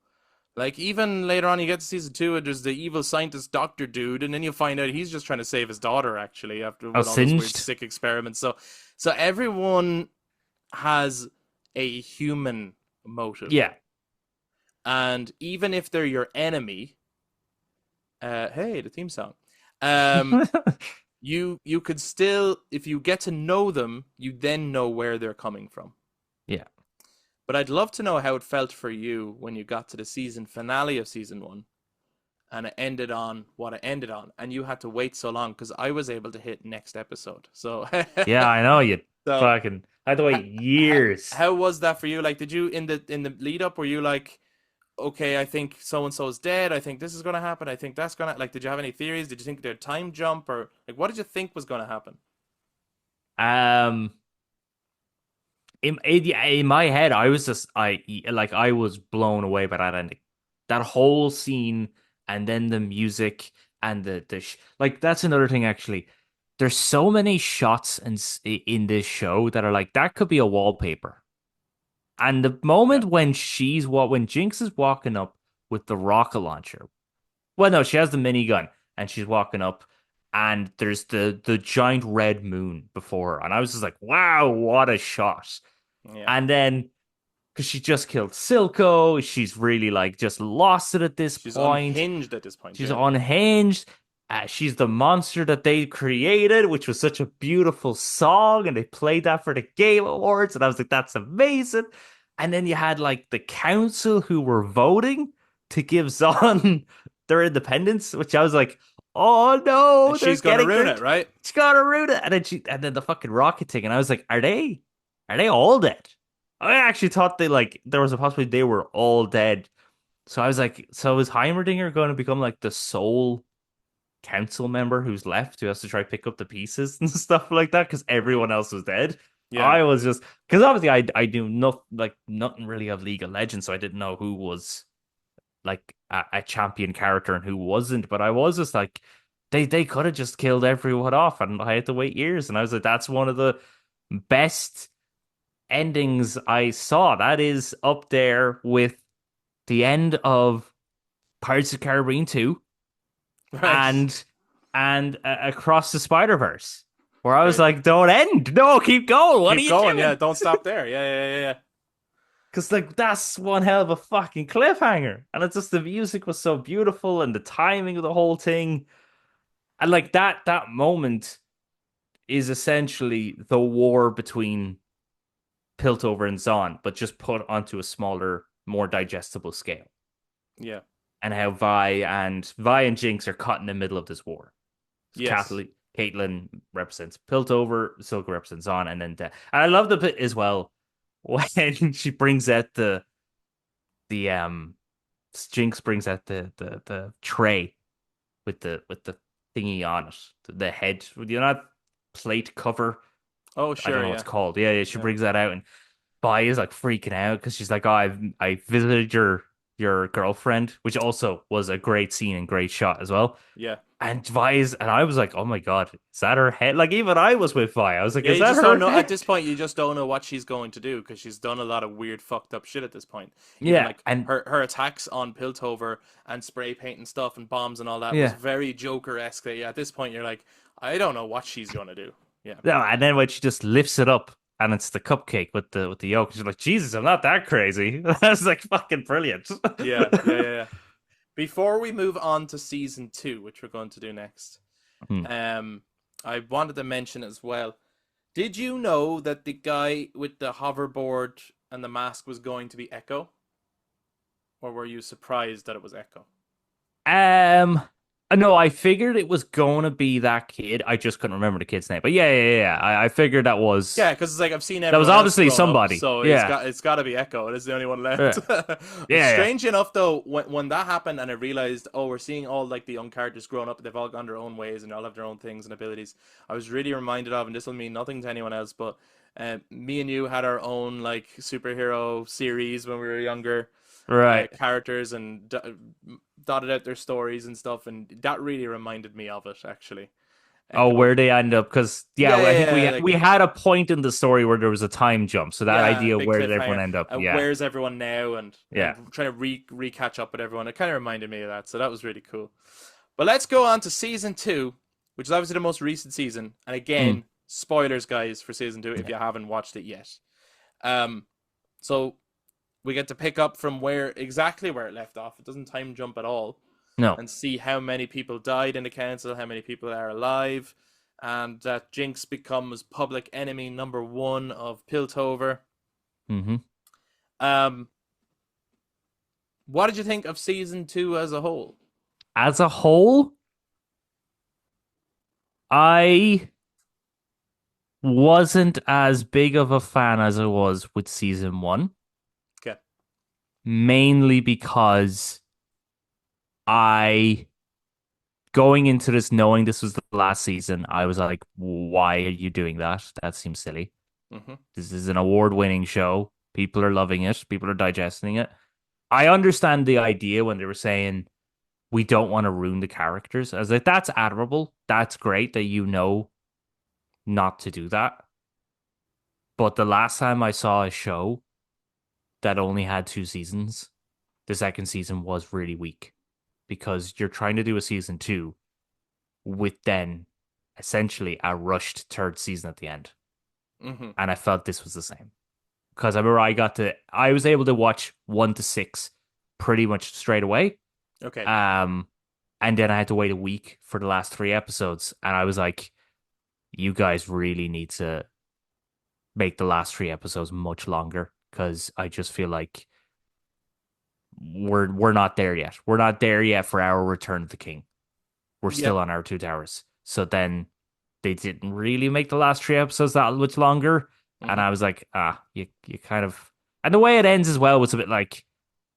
Like even later on, you get to season two, and there's the evil scientist doctor dude, and then you find out he's just trying to save his daughter actually after Oh, with all those weird Singed. sick experiments. So everyone has a human motive, Yeah. and even if they're your enemy, hey, the theme song. Um, you could still, if you get to know them, you then know where they're coming from. Yeah. But I'd love to know how it felt for you when you got to the season finale of season one and it ended on what it ended on, and you had to wait so long because I was able to hit next episode. So, Yeah, I know you so fucking I had to how, wait years. how was that for you? Like, did you in the lead up, were you like, okay, I think so and so is dead. I think this is gonna happen. I think that's gonna like. Did you have any theories? Did you think there'd time jump or like what did you think was gonna happen? Um in my head, I was just I was blown away by that ending. That whole scene and then the music and like that's another thing actually. There's so many shots in this show that are like that could be a wallpaper. And the Yeah, moment when when Jinx is walking up with the rocket launcher. Well, no, she has the minigun and she's walking up and there's the giant red moon before her. And I was just like, wow, what a shot. yeah. And then because she just killed Silco, she's really like just lost it at this She's point. unhinged at this point. She's Yeah, unhinged. She's the monster that they created, which was such a beautiful song, and they played that for the Game Awards, and I was like, "That's amazing." And then you had like the council who were voting to give Zon their independence, which I was like, "Oh and no, they're she's gonna getting ruin their it, right? she's gonna ruin it." And then the fucking rocket thing, and I was like, are they all dead?" I actually thought there was a possibility they were all dead. So I was like, so is Heimerdinger going to become like the sole council member who's left who has to try to pick up the pieces and stuff like that because everyone else was dead? Yeah, I was just because obviously I do not like nothing really of League of Legends, so I didn't know who was like a champion character and who wasn't. But I was just like, they could have just killed everyone off, and I had to wait years. And I was like, that's one of the best endings I saw. That is up there with the end of Pirates of the Caribbean 2 right. and Across the Spider-Verse, where I was Okay, like, don't end. No, keep going. What are keep you going. doing? Yeah, don't stop there. Yeah, yeah, yeah, yeah. Because like that's one hell of a fucking cliffhanger. And it's just the music was so beautiful and the timing of the whole thing. And like that moment is essentially the war between Piltover and Zon, but just put onto a smaller, more digestible scale. Yeah. And how Vi and Jinx are caught in the middle of this war. Yes. Caitlyn represents Piltover, Silka represents On, and then and I love the bit as well when she brings out the Jinx brings out the tray with the thingy on it, the head, you know, that plate cover. Oh, I don't sure. know what it's Yeah. called. Yeah, she Yeah. brings that out, and Bai is like freaking out because she's like, "Oh, I visited your girlfriend," which also was a great scene and great shot as well. Yeah. And Vi's, and I was like, oh my God, is that her head? Like, even I was with Vi. I was like, Yeah, is you that just don't her know at head? this point. You just don't know what she's going to do because she's done a lot of weird, fucked up shit at this point. Even Yeah. like And her attacks on Piltover and spray painting stuff and bombs and all that was yeah. very Joker-esque. That, yeah, at this point you're like, I don't know what she's gonna do. Yeah, No, and then when she just lifts it up and it's the cupcake with the yolk, she's like, Jesus, I'm not that crazy. That's like fucking brilliant. yeah, yeah, yeah, yeah. Before we move on to season two, which we're going to do next, Hmm. um, I wanted to mention as well. Did you know that the guy with the hoverboard and the mask was going to be Echo? Or were you surprised that it was Echo? Um, no, I figured it was gonna be that kid. I just couldn't remember the kid's name. But yeah. I figured Yeah, because it's like I've seen that was everyone else obviously grown up, somebody. so Yeah. it's got to be Echo. It is the only one left. Yeah. Yeah. Strange enough, though, when that happened and I realized, oh, we're seeing all like the young characters growing up, they've all gone their own ways and all have their own things and abilities. I was really reminded of, and this will mean nothing to anyone else, but me and you had our own like superhero series when we were younger, Right. characters and dotted out their stories and stuff, and that really reminded me of it actually. Oh, where they end up? Because yeah, Yeah, I think yeah, yeah, we like had a point in the story where there was a time jump. So that yeah, idea big where did everyone cliffhanger. end up? Yeah, Where's everyone now? And yeah. trying to re catch up with everyone. It kind of reminded me of that, so that was really cool. But let's go on to season two, which is obviously the most recent season. And Mm, again, spoilers, guys, for season two if yeah. you haven't watched it yet. Um, so we get to pick up from exactly where it left off. It doesn't time jump at all, No. and see how many people died in the council, how many people are alive, and that Jinx becomes public enemy number one of Piltover. Hmm. Um, what did you think of season two as a whole? As a whole, I wasn't as big of a fan as I was with season one, Okay. mainly because I, going into this knowing this was the last season, I was like, why are you doing that? That seems silly. Mm-hmm. This is an award-winning show. People are loving it. People are digesting it. I understand the idea when they were saying we don't want to ruin the characters. I was like, that's admirable. That's great that you know not to do that. But the last time I saw a show that only had 2 seasons, the second season was really weak because you're trying to do a season two with then essentially a rushed third season at the end. Mm-hmm. And I felt this was the same. Because I remember I was able to watch 1 to 6 pretty much straight away. Okay. Um, and then I had to wait a week for the last 3 episodes. And I was like, you guys really need to make the last 3 episodes much longer because I just feel like we're not there yet. We're not there yet for our Return of the King. We're Yep. still on our Two Towers. So then they didn't really make the last 3 episodes that much longer. And Mm-hmm. I was like, you kind of, and the way it ends as well was a bit like,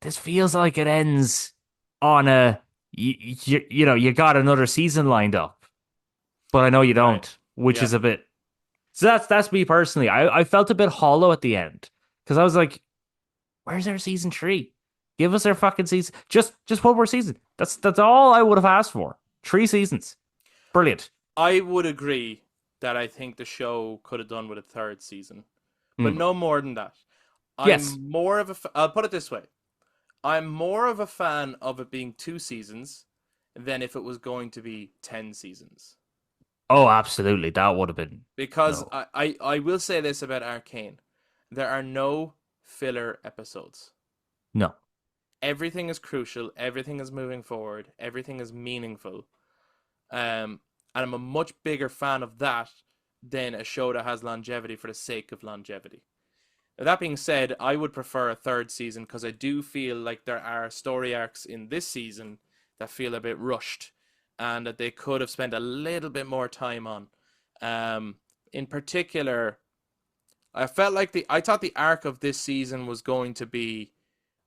this feels like it ends on you got another season lined up, but I know you Right. don't, which Yeah. is a bit. So that's me personally. I felt a bit hollow at the end because I was like, where's our season 3? Give us our fucking season. Just one more season. That's all I would have asked for. 3 seasons. Brilliant. I would agree that I think the show could have done with a third season, but Mm. no more than that. Yes. I'm more of a. I'll put it this way: I'm more of a fan of it being 2 seasons than if it was going to be 10 seasons. Oh, absolutely. That would have been Because no. I will say this about Arcane: there are no filler episodes. No. Everything is crucial. Everything is moving forward. Everything is meaningful. And I'm a much bigger fan of that than a show that has longevity for the sake of longevity. Now, that being said, I would prefer a third season because I do feel like there are story arcs in this season that feel a bit rushed and that they could have spent a little bit more time on. In particular, I thought the arc of this season was going to be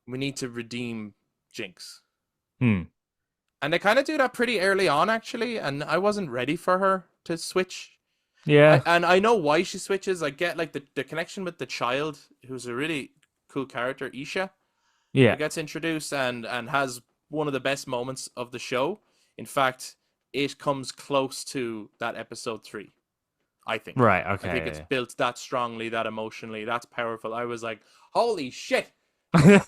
we need to redeem Jinx. Hmm. And they kind of do that pretty early on, actually, and I wasn't ready for her to switch. Yeah. And I know why she switches. I get like the connection with the child, who's a really cool character, Isha, Yeah. that gets introduced and has one of the best moments of the show. In fact, it comes close to that episode 3, I think. Right. I think it's Okay. built that strongly, that emotionally, that's powerful. I was like, holy shit. Yeah.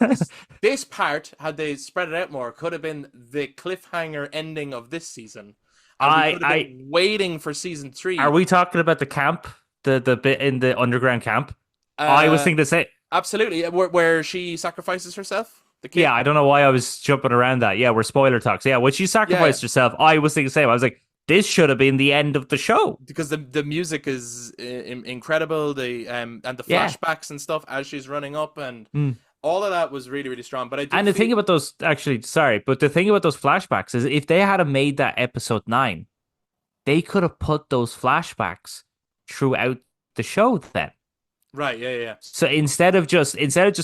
This part, had they spread it out more, could have been the cliffhanger ending of this season. And we could have I been waiting for season are 3. we talking about the camp? The bit in the underground camp? I was Uh, thinking the same. Absolutely. Where she sacrifices herself, the Yeah, kid. I don't know why I was jumping around that. Yeah, we're spoiler talks. Yeah, when she Yeah, yeah. sacrificed herself, I was thinking the same. I was like, this should have been the end of the show. Because the music is incredible. The and the Yeah. flashbacks and stuff as she's running up and Mm. all of that was really really strong. But I do And the feel thing about those, actually, sorry, but the thing about those flashbacks is if they had made that episode 9, they could have put those flashbacks throughout the show then. right. Yeah, yeah, yeah. So instead of just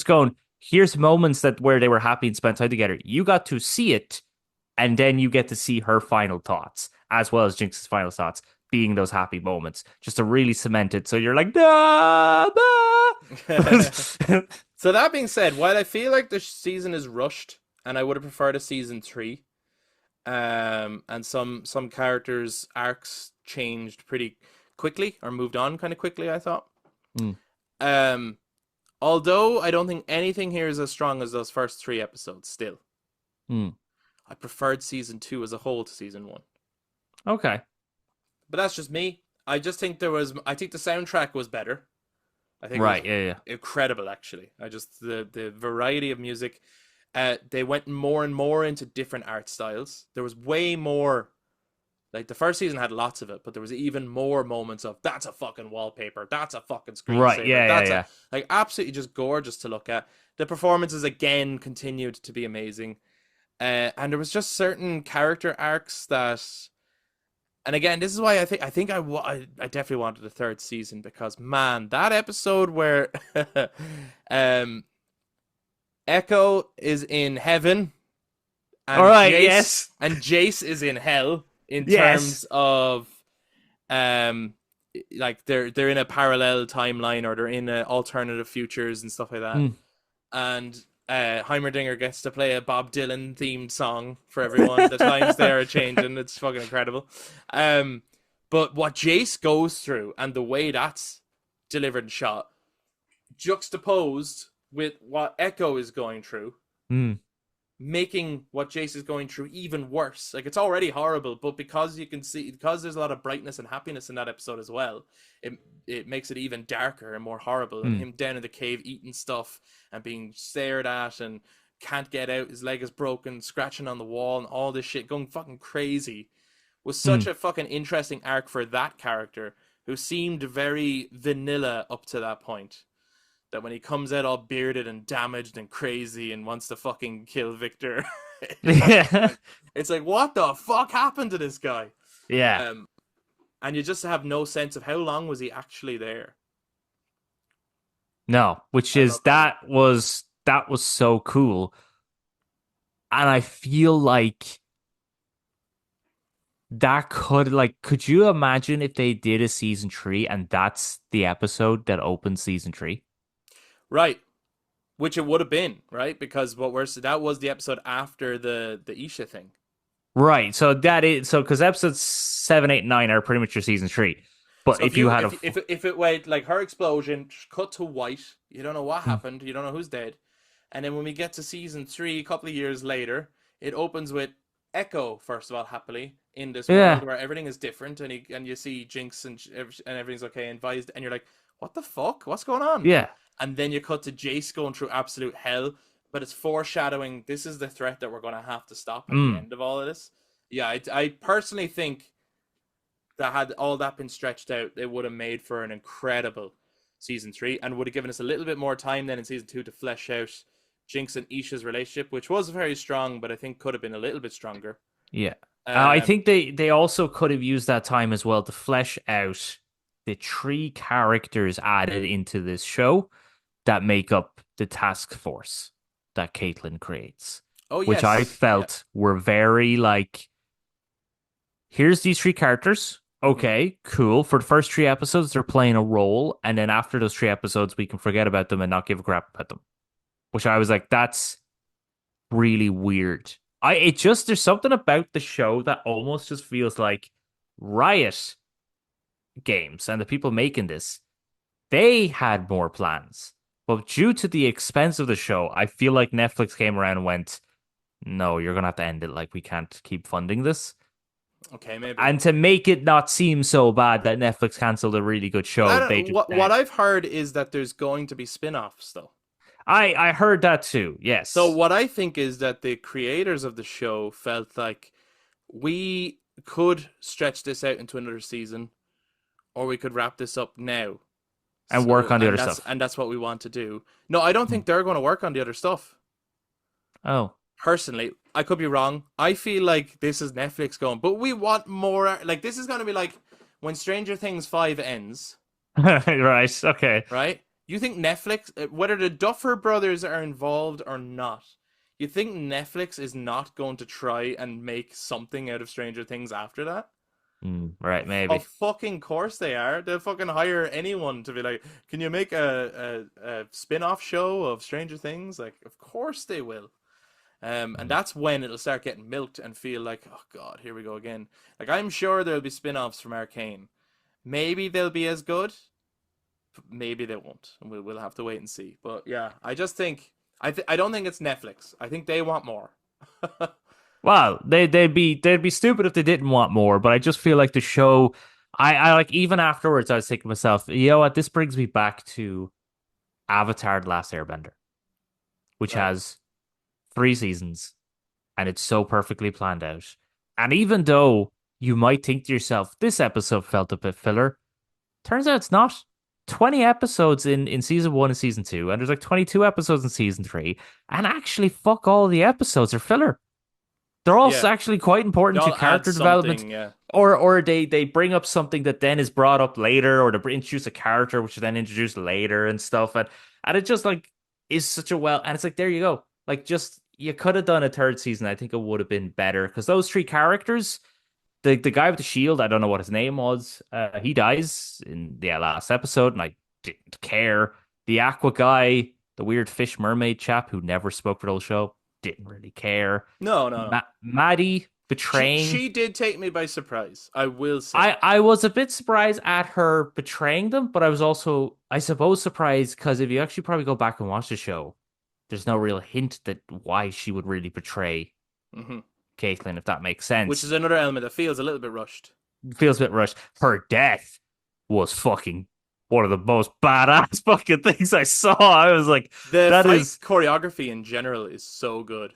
going, here's moments that where they were happy and spent time together, you got to see it, and then you get to see her final thoughts as well as Jinx's final thoughts being those happy moments, just to really cement it. So you're like, nah, nah. So that being said, while I feel like the season is rushed and I would have preferred a season 3, And some characters' arcs changed pretty quickly or moved on kind of quickly, I thought. Mm, Um, Although I don't think anything here is as strong as those first three episodes. Still, mm. I preferred season two as a whole to season one. Okay. But that's just me. I just think I think the soundtrack was better. I think it was Right. Yeah. Yeah. incredible, actually. I just the variety of music. They went more and more into different art styles. There was way more. Like the first season had lots of it, but there was even more moments of that's a fucking wallpaper, that's a fucking Right. screensaver, Yeah. Yeah. that's a Yeah. like absolutely just gorgeous to look at. The performances again continued to be amazing, and there was just certain character arcs that, and again, this is why I definitely wanted a third season because man, that episode where um Echo is in heaven All and right. Yes. Jace is in hell in Yes. terms of um like they're in a parallel timeline or they're in alternative futures and stuff like that. Mm. And Heimerdinger gets to play a Bob Dylan themed song for everyone. The times they are changing. It's fucking incredible. But what Jace goes through and the way that's delivered and shot, juxtaposed with what Echo is going through, Mm. making what Jace is going through even worse. Like it's already horrible, but because you can see, because there's a lot of brightness and happiness in that episode as well, it makes it even darker and more horrible. And Mm. him down in the cave eating stuff and being stared at and can't get out, his leg is broken, scratching on the wall and all this shit, going fucking crazy, was such Mm. a fucking interesting arc for that character who seemed very vanilla up to that point, that when he comes out all bearded and damaged and crazy and wants to fucking kill Victor, Yeah. it's like, what the fuck happened to this guy? Yeah. Um, and you just have no sense of how long was he actually there. No, which I is love that. that was so cool. And I feel like that could you imagine if they did a season three and that's the episode that opens season three? Right, which it would have been, right? Because that was the episode after the Isha thing. Right. So that is so because episodes 7, 8, 9 are pretty much your season three. But So if you had if it went like her explosion cut to white, you don't know what Mm. happened, you don't know who's dead, and then when we get to season three, a couple of years later, it opens with Echo first of all happily in this world Yeah. where everything is different, and you see Jinx and everything's okay and Vised, and you're like, what the fuck, what's going on? Yeah. And then you cut to Jace going through absolute hell, but it's foreshadowing this is the threat that we're going to have to stop at the Mm. end of all of this. Yeah, I personally think that had all that been stretched out, it would have made for an incredible season three and would have given us a little bit more time then in season two to flesh out Jinx and Isha's relationship, which was very strong, but I think could have been a little bit stronger. Yeah. I Um, think they also could have used that time as well to flesh out the three characters added into this show that make up the task force that Caitlin creates, oh which I yes, yeah. felt were very like, here's these three characters. Hmm. Okay, cool. For the first three episodes, they're playing a role, and then after those three episodes, we can forget about them and not give a crap about them. Which I was like, that's really weird. It just there's something about the show that almost just feels like Riot Games and the people making this, they had more plans. But due to the expense of the show, I feel like Netflix came around and went, no, you're gonna have to end it. Like we can't keep funding this. Okay, maybe. And to make it not seem so bad that Netflix canceled a really good Well, I show, they don't. just What said, I've heard is that there's going to be spin-offs though. I heard that too. So Yes. what I think is that the creators of the show felt like we could stretch this out into another season, or we could wrap this up now. And work So on the other stuff. that's what we want to do. No, I don't Hmm. think they're going to work on the other stuff. Oh. Personally, I could be wrong. I feel like this is Netflix going, but we want more. Like this is going to be like when Stranger Things 5 ends, Right. Okay. right? You think Netflix, whether the Duffer Brothers are involved or not, you think Netflix is not going to try and make something out of Stranger Things after that? Right, Of maybe. fucking course they are. They'll fucking hire anyone to be like, can you make a spin-off show of Stranger Things? Like, of course they will. And that's when it'll start getting milked and feel like, oh god, here we go again. Like I'm sure there'll be spin-offs from Arcane. Maybe they'll be as good. Maybe they won't. We'll have to wait and see. But yeah, I just think I don't think it's Netflix. I think they want more. Well, they'd be stupid if they didn't want more, but I just feel like the show I like even afterwards I was thinking to myself, you know what, this brings me back to Avatar The Last Airbender, which Right. has 3 seasons and it's so perfectly planned out. And even though you might think to yourself, this episode felt a bit filler, turns out it's not. 20 episodes in season one and season two, and there's like 22 episodes in season three, and actually, fuck all the episodes are filler. They're also Yeah. actually quite They important to all add character development, something. Yeah. or they bring up something that then is brought up later, or they introduce a character which is then introduced later and stuff, and it just like is such a well, and it's like there you go, like just you could have done a third season. I think it would have been better because those three characters, the guy with the shield, I don't know what his name was. He dies in the last episode, and I didn't care. The Aqua guy, the weird fish mermaid chap who never spoke for the whole show, didn't really care. No, no, no. Maddie betraying. She did take me by surprise. I will say. I was a bit surprised at her betraying them, but I was also, I suppose, surprised because if you actually probably go back and watch the show, there's no real hint that why she would really betray Hmm. Caitlyn, if that makes Which sense. is another element that feels a little bit rushed. Feels a bit rushed. Her death was fucking one of the most badass fucking things I saw. I was like, The that fight is choreography in general is so good.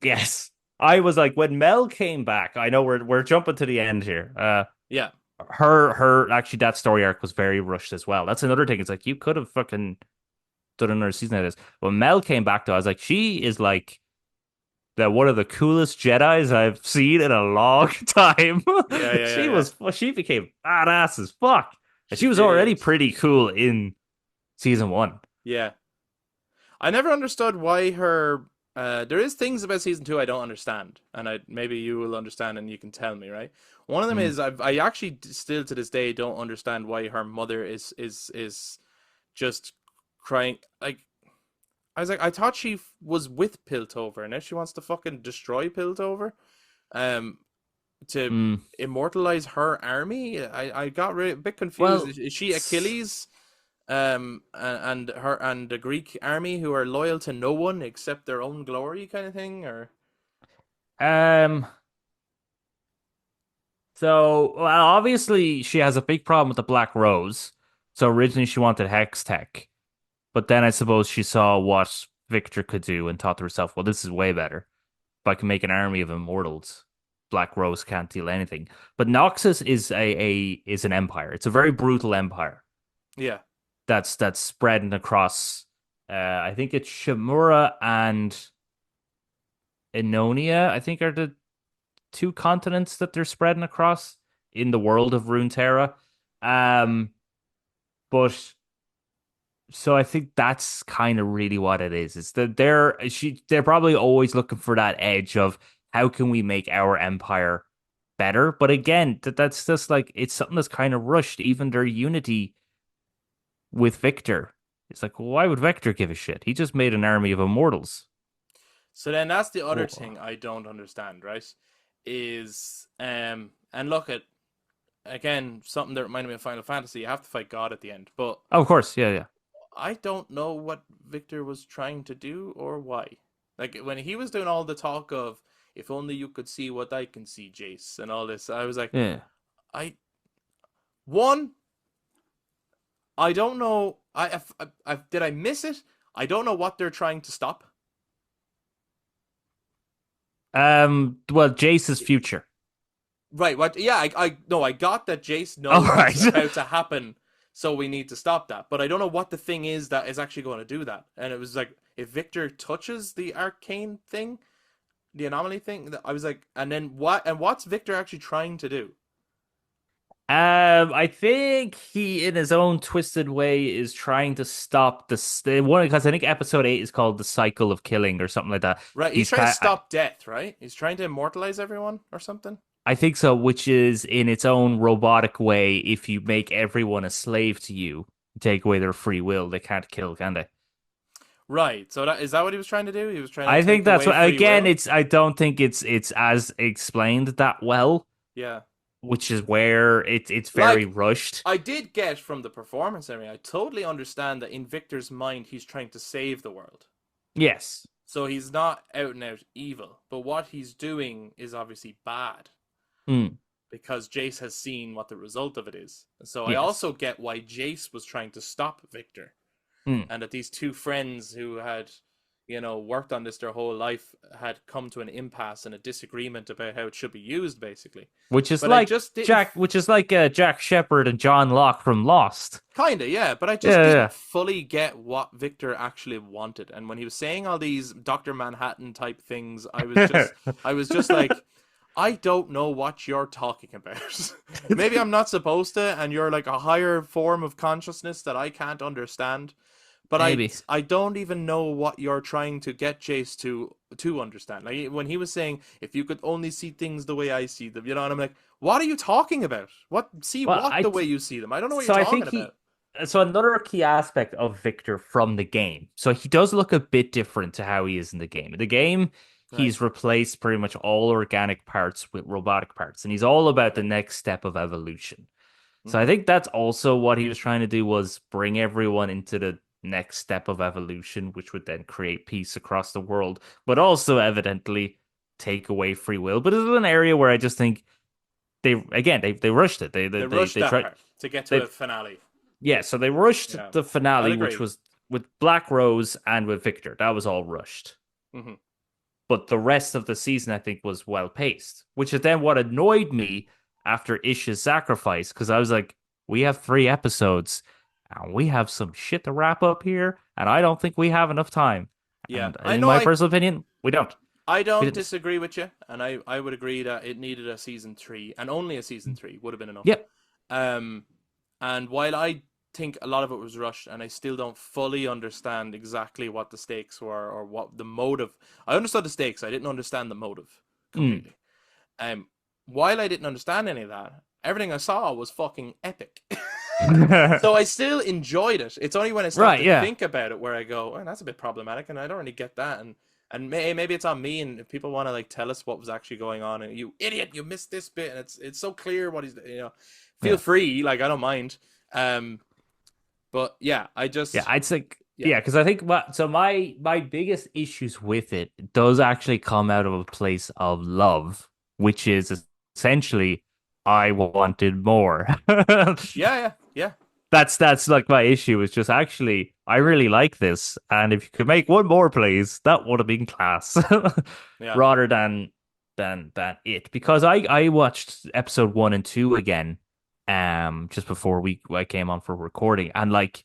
yes. I was like, when Mel came back, I know we're jumping to the end here. Yeah. Her actually that story arc was very rushed as well. That's another thing. It's like you could have fucking done another season of this. When Mel came back though, I was like, she is like one of the coolest Jedi's I've seen in a long time. Yeah, yeah, yeah, yeah. She became badass as fuck. And She she was already did. pretty cool in season one. Yeah. I never understood why her. There is things about season two I don't understand, and I maybe you will understand and you can tell me, right? One of them Mm. is I actually still to this day don't understand why her mother is just crying. Like I was like I thought she was with Piltover, and now she wants to fucking destroy Piltover, um, to Mm. immortalize her army. I got a bit confused. Well, Is she Achilles? And her and the Greek army who are loyal to no one except their own glory, kind of thing, or um, so well, obviously she has a big problem with the Black Rose. So originally she wanted Hex Tech, but then I suppose she saw what Victor could do and thought to herself, well, this is way better. If I can make an army of immortals, Black Rose can't deal anything. But Noxus is is an empire. It's a very brutal empire yeah, that's spreading across. I think it's Shamura and Enonia. I think are the two continents that they're spreading across in the world of Runeterra. Um, but so I think that's kind of really what it is. It's that they're probably always looking for that edge of how can we make our empire better. But again, that's just like it's something that's kind of rushed. Even their unity with Victor, it's like, well, why would Victor give a shit? He just made an army of immortals. so then that's the other Oh, thing I don't understand, right? Is and look at again something that reminded me of Final Fantasy. You have to fight God at the end, but of course, yeah, yeah. I don't know what Victor was trying to do or why. Like when he was doing all the talk of if only you could see what I can see, Jace, and all this, I was like, Yeah. I one, I don't know. Did I miss it? I don't know what they're trying to stop. Well, Jace's future. Right. What? Yeah. I no. I got that Jace All knows right. what's about to happen, so we need to stop that. But I don't know what the thing is that is actually going to do that. And it was like if Victor touches the arcane thing, the anomaly thing, I was like, and then what? And what's Victor actually trying to do? I think he, in his own twisted way, is trying to stop the one because I think episode 8 is called the cycle of killing or something like that. Right. He's He's trying to kind, stop death. Right. He's trying to immortalize everyone or something. I think so, which is in its own robotic way. If you make everyone a slave to you, take away their free will, they can't kill, can they? Right. So is that what he was trying to do? He was trying to I think take that's away what, free again, will? I don't think it's as explained that well, Yeah. which is where it's very Like, rushed. I did get from the performance area, I totally understand that in Victor's mind, he's trying to save the world. Yes. So he's not out and out evil. But what he's doing is obviously bad Mm, because Jace has seen what the result of it is. So I yes. also get why Jace was trying to stop Victor. Mm, And that these two friends who had, worked on this their whole life had come to an impasse and a disagreement about how it should be used, basically. which is But I like just didn't Jack Shepherd and John Locke from Lost. Kinda, yeah, but I just Yeah, didn't yeah. fully get what Victor actually wanted. And when he was saying all these Dr. Manhattan type things, I was just like, I don't know what you're talking about. Maybe I'm not supposed to, and you're like a higher form of consciousness that I can't understand. But Maybe. I don't even know what you're trying to get Chase to understand. Like when he was saying, if you could only see things the way I see them, and I'm like, what are you talking about? What see Well, what the way you see them? I don't know what you're so I think talking about. he so another key aspect of Victor from the game. So he does look a bit different to how he is in the game. In the game, Right. he's replaced pretty much all organic parts with robotic parts, and he's all about the Okay. next step of evolution. So I Mm-hmm. think that's also what he was trying to do was bring everyone into the next step of evolution, which would then create peace across the world, but also evidently take away free will. But it's an area where I just think they rushed it. They rushed They that tried part to get to they a finale. yeah, so they rushed Yeah, the I'll finale, which agree. was with Black Rose and with Victor. That was all rushed. Mm-hmm. But the rest of the season, I think, was well paced, which is then what annoyed me after Ish's sacrifice, because I was like, we have 3 episodes and we have some shit to wrap up here, and I don't think we have enough time. Yeah, And I in know. my personal opinion, we don't. I We don't didn't. disagree with you, and I would agree that it needed a season three, and only a season three would have been enough. Yep. Um, and while I think a lot of it was rushed, and I still don't fully understand exactly what the stakes were or what the motive. I understood the stakes. I didn't understand the motive Mm. completely. While I didn't understand any of that, everything I saw was fucking epic. So I still enjoyed it. It's only when I start Right, to yeah. think about it where I go, oh, that's a bit problematic, and I don't really get that. And maybe it's on me. And if people want to like tell us what was actually going on, and you idiot, you missed this bit, and it's so clear what he's feel Yeah. free. Like I don't mind. Um, but yeah, Yeah, I'd say yeah, yeah, because I think my biggest issues with it does actually come out of a place of love, which is essentially I wanted more. yeah, yeah, That's like my issue is just actually I really like this, and if you could make one more, please, that would have been class. yeah, Rather than it, because I watched episode 1 and 2 again, just before I came on for recording, and like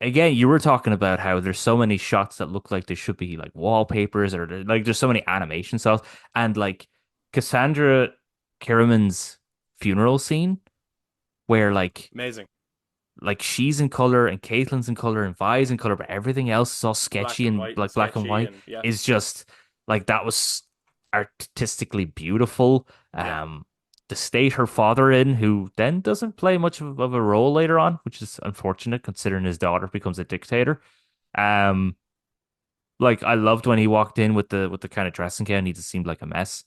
again, you were talking about how there's so many shots that look like they should be like wallpapers or like there's so many animation styles and like Cassandra Kiriman's funeral scene where amazing. like she's in color and Caitlin's in color and Vi's in color, but everything else is all Black sketchy and and white and like black and sketchy, white and yeah, is just like that was artistically beautiful. yeah, The state her father in, who then doesn't play much of a role later on, which is unfortunate considering his daughter becomes a dictator. Um, like I loved when he walked in with the kind of dressing gown. He just seemed like a mess.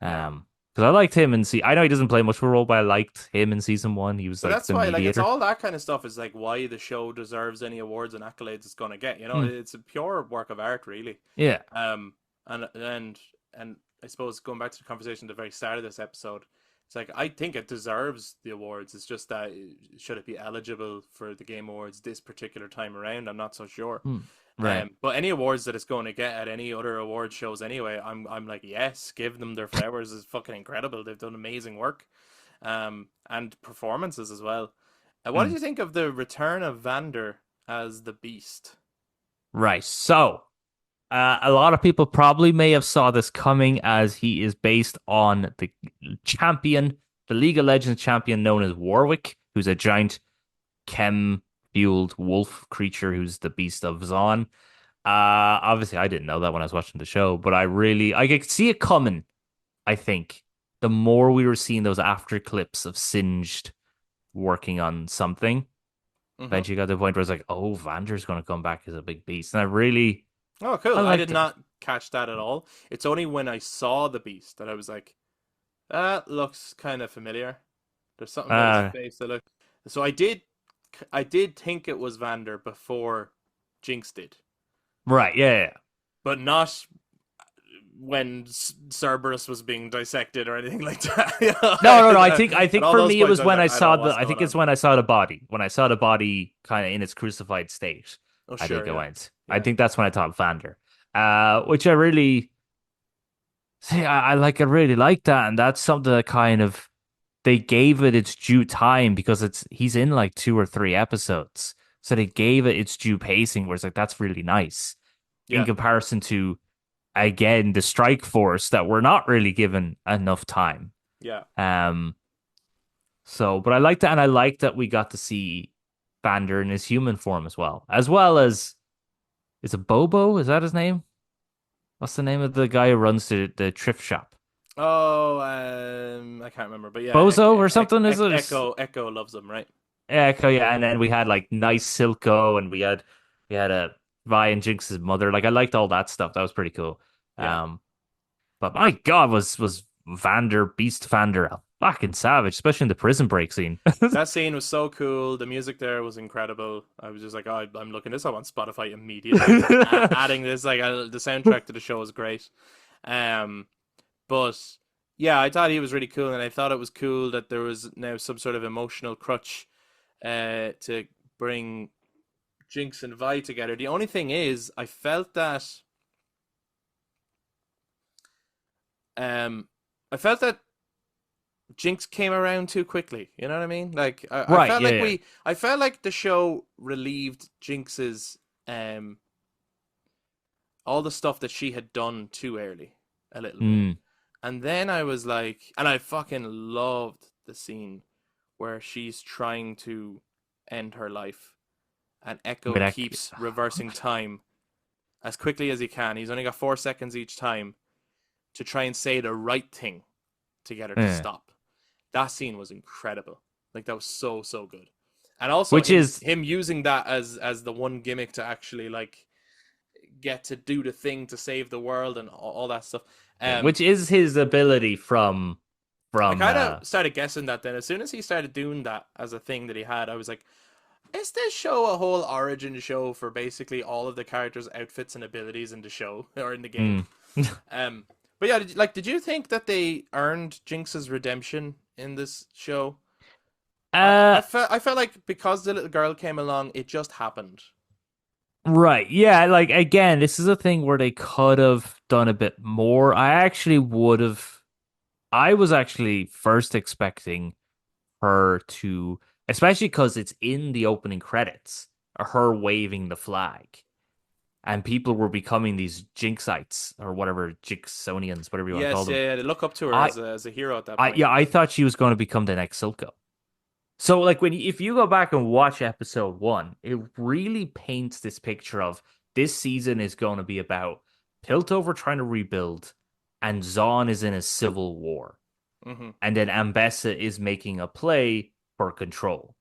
yeah. Because I liked him and see, I know he doesn't play much of a role, but I liked him in season 1. He was But like that's the why, like, it's mediator. all that kind of stuff is like why the show deserves any awards and accolades it's gonna get. Mm, It's a pure work of art, really. yeah. Um, and I suppose going back to the conversation at the very start of this episode, it's like I think it deserves the awards. It's just that should it be eligible for the Game Awards this particular time around? I'm not so sure. Mm, right. But any awards that it's going to get at any other award shows anyway, I'm like, yes, give them their flowers. It's fucking incredible. They've done amazing work. And performances as well. What did Mm, you think of the return of Vander as the Beast? right. So, a lot of people probably may have saw this coming as he is based on the champion, the League of Legends champion known as Warwick, who's a giant chem fueled wolf creature who's the beast of Zon. Obviously I didn't know that when I was watching the show, but I could see it coming, I think. The more we were seeing those after clips of Singed working on something, Mm-hmm. eventually got to the point where it's like, oh, Vander's going to come back as a big beast. And Oh, I cool. I did liked it. not catch that at all. It's only when I saw the beast that I was like, that looks kind of familiar. There's something about his Uh, face that look. So I did think it was Vander before Jinx did, right. Yeah. Yeah. but not when Cerberus was being dissected or anything like that. No. I At think all for those me, it points, was I was when like, I I don't saw know the, what's I going think it's on. when I saw the body, when I saw the body kind of in its crucified state. Oh, I sure, think it yeah, went. I yeah, think that's when I thought Vander, which I really see. I really like that. And that's something that kind of, they gave it its due time because he's in like 2 or 3 episodes. So they gave it its due pacing where it's like that's really nice in yeah, comparison to again the Strike Force that we're not really given enough time. yeah. Um but I like that, and I like that we got to see Vander in his human form as well as is it Bobo? Is that his name? What's the name of the guy who runs the thrift shop? Oh, I can't remember, but yeah, Bozo or something? Is it? Echo loves him, right? Echo, yeah, and then we had like nice Silco, and we had a Vi and Jinx's mother. Like I liked all that stuff. That was pretty cool. Yeah. Um, but my God, was Vander Beast Vander a fucking savage, especially in the prison break scene. That scene was so cool. The music there was incredible. I was just like, oh, I'm looking this up on Spotify immediately. Adding this, like, the soundtrack to the show is great. Um, but yeah, I thought he was really cool, and I thought it was cool that there was now some sort of emotional crutch, to bring Jinx and Vi together. The only thing is, um, I felt that Jinx came around too quickly. You know what I mean? Like I Right, felt yeah, like yeah. I felt like the show relieved Jinx's all the stuff that she had done too early a little bit. Mm. And then I was like, and I fucking loved the scene where she's trying to end her life and Echo But keeps reversing time as quickly as he can. He's only got 4 seconds each time to try and say the right thing to get her to eh. stop. That scene was incredible. Like that was so so good. And also Which is him using that as the one gimmick to actually like get to do the thing to save the world and all that stuff. Um which is his ability from I from kind uh of started guessing that then as soon as he started doing that as a thing that he had, I was like, is this show a whole origin show for basically all of the characters' outfits and abilities in the show or in the game? mm. Um, but yeah, did you think that they earned Jinx's redemption in this show? uh I felt like because the little girl came along, it just happened. Right. Yeah, like again, this is a thing where they could have done a bit more. I was actually first expecting her to, especially because it's in the opening credits, her waving the flag. And people were becoming these Jinxites or whatever, Jinxonians, whatever you want to call Yes, them. yeah, yeah, they look up to her I, as a hero at that point. yeah, I thought she was going to become the next Silco. So, like, if you go back and watch episode 1, it really paints this picture of this season is going to be about Piltover trying to rebuild, and Zaun is in a civil war, Hmm. and then Ambessa is making a play for control,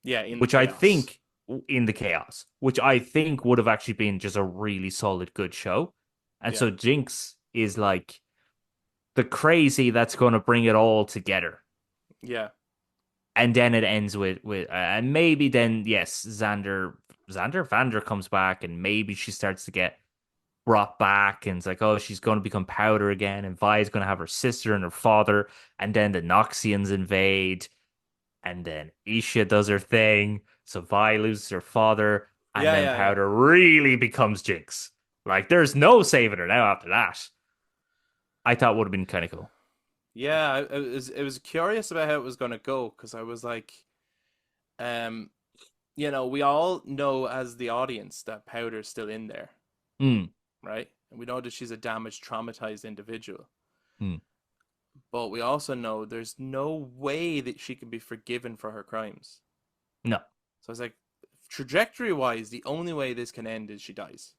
Yeah, in the which I chaos. think in the chaos, which I think would have actually been just a really solid, good show. And Yeah, so Jinx is like the crazy that's going to bring it all together. yeah, And then it ends with and maybe then yes, Xander Vander comes back, and maybe she starts to get brought back, and it's like, oh, she's going to become Powder again, and Vi's going to have her sister and her father, and then the Noxians invade, and then Isha does her thing, so Vi loses her father, and yeah, then yeah, yeah. Powder really becomes Jinx. Like there's no saving her now after that. I thought would have been kind of cool. Yeah, it was curious about how it was gonna go because I was like, um, we all know as the audience that Powder's still in there, Mm, right? And we know that she's a damaged, traumatized individual. mm, But we also know there's no way that she can be forgiven for her crimes. no. So it's like, trajectory wise, the only way this can end is she dies.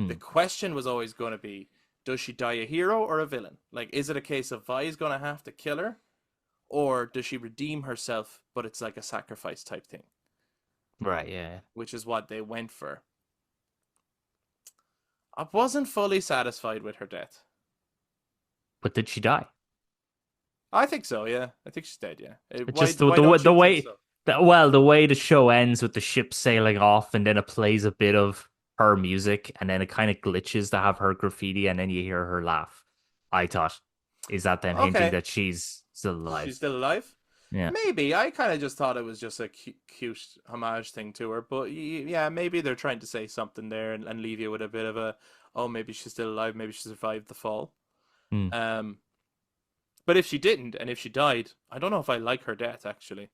The Mm, question was always going to be, does she die a hero or a villain? Like, is it a case of Vi's going to have to kill her? Or does she redeem herself, but it's like a sacrifice type thing? Right, yeah. which is what they went for. I wasn't fully satisfied with her death. But did she die? I think so, yeah. I think she's dead, yeah. It Why just why don't the you think way so? the way the show ends with the ship sailing off, and then it plays a bit of her music, and then it kind of glitches to have her graffiti, and then you hear her laugh. I thought, is that them hinting Okay. that she's still She's alive? still alive? Yeah. Maybe. I kind of just thought it was just a cute homage thing to her. But yeah, maybe they're trying to say something there and leave you with a bit of a, oh, maybe she's still alive. Maybe she survived the fall. Hmm. Um, but if she didn't and if she died, I don't know if I like her death, actually.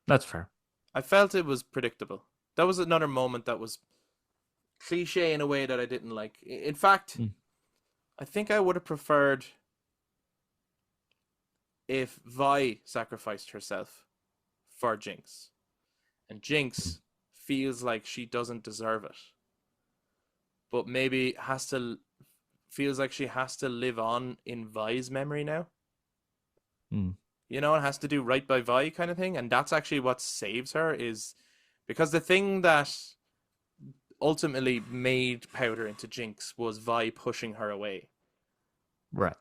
That's fair. I felt it was predictable. That was another moment that was cliche in a way that I didn't like. In fact, Hmm. I think I would have preferred if Vi sacrificed herself for Jinx. And Jinx feels like she doesn't deserve it. But maybe has to feels like she has to live on in Vi's memory now. Hmm. You know, it has to do right by Vi kind of thing. And that's actually what saves her is because the thing that ultimately made Powder into Jinx was Vi pushing her away. Right.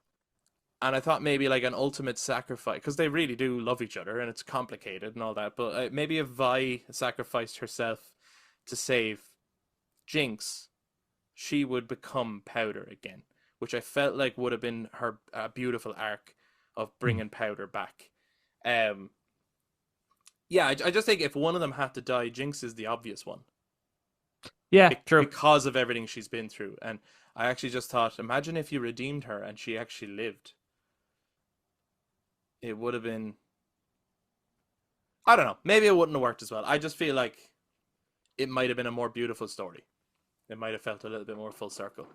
And I thought maybe like an ultimate sacrifice, because they really do love each other and it's complicated and all that. But maybe if Vi sacrificed herself to save Jinx, she would become Powder again, which I felt like would have been her beautiful arc of Hmm. bringing Powder back. Um, yeah, I just think if one of them had to die, Jinx is the obvious one Yeah, true. because of everything she's been through. And I actually just thought, imagine if you redeemed her and she actually lived. It would have been. I don't know. Maybe it wouldn't have worked as well. I just feel like it might have been a more beautiful story. It might have felt a little bit more full circle.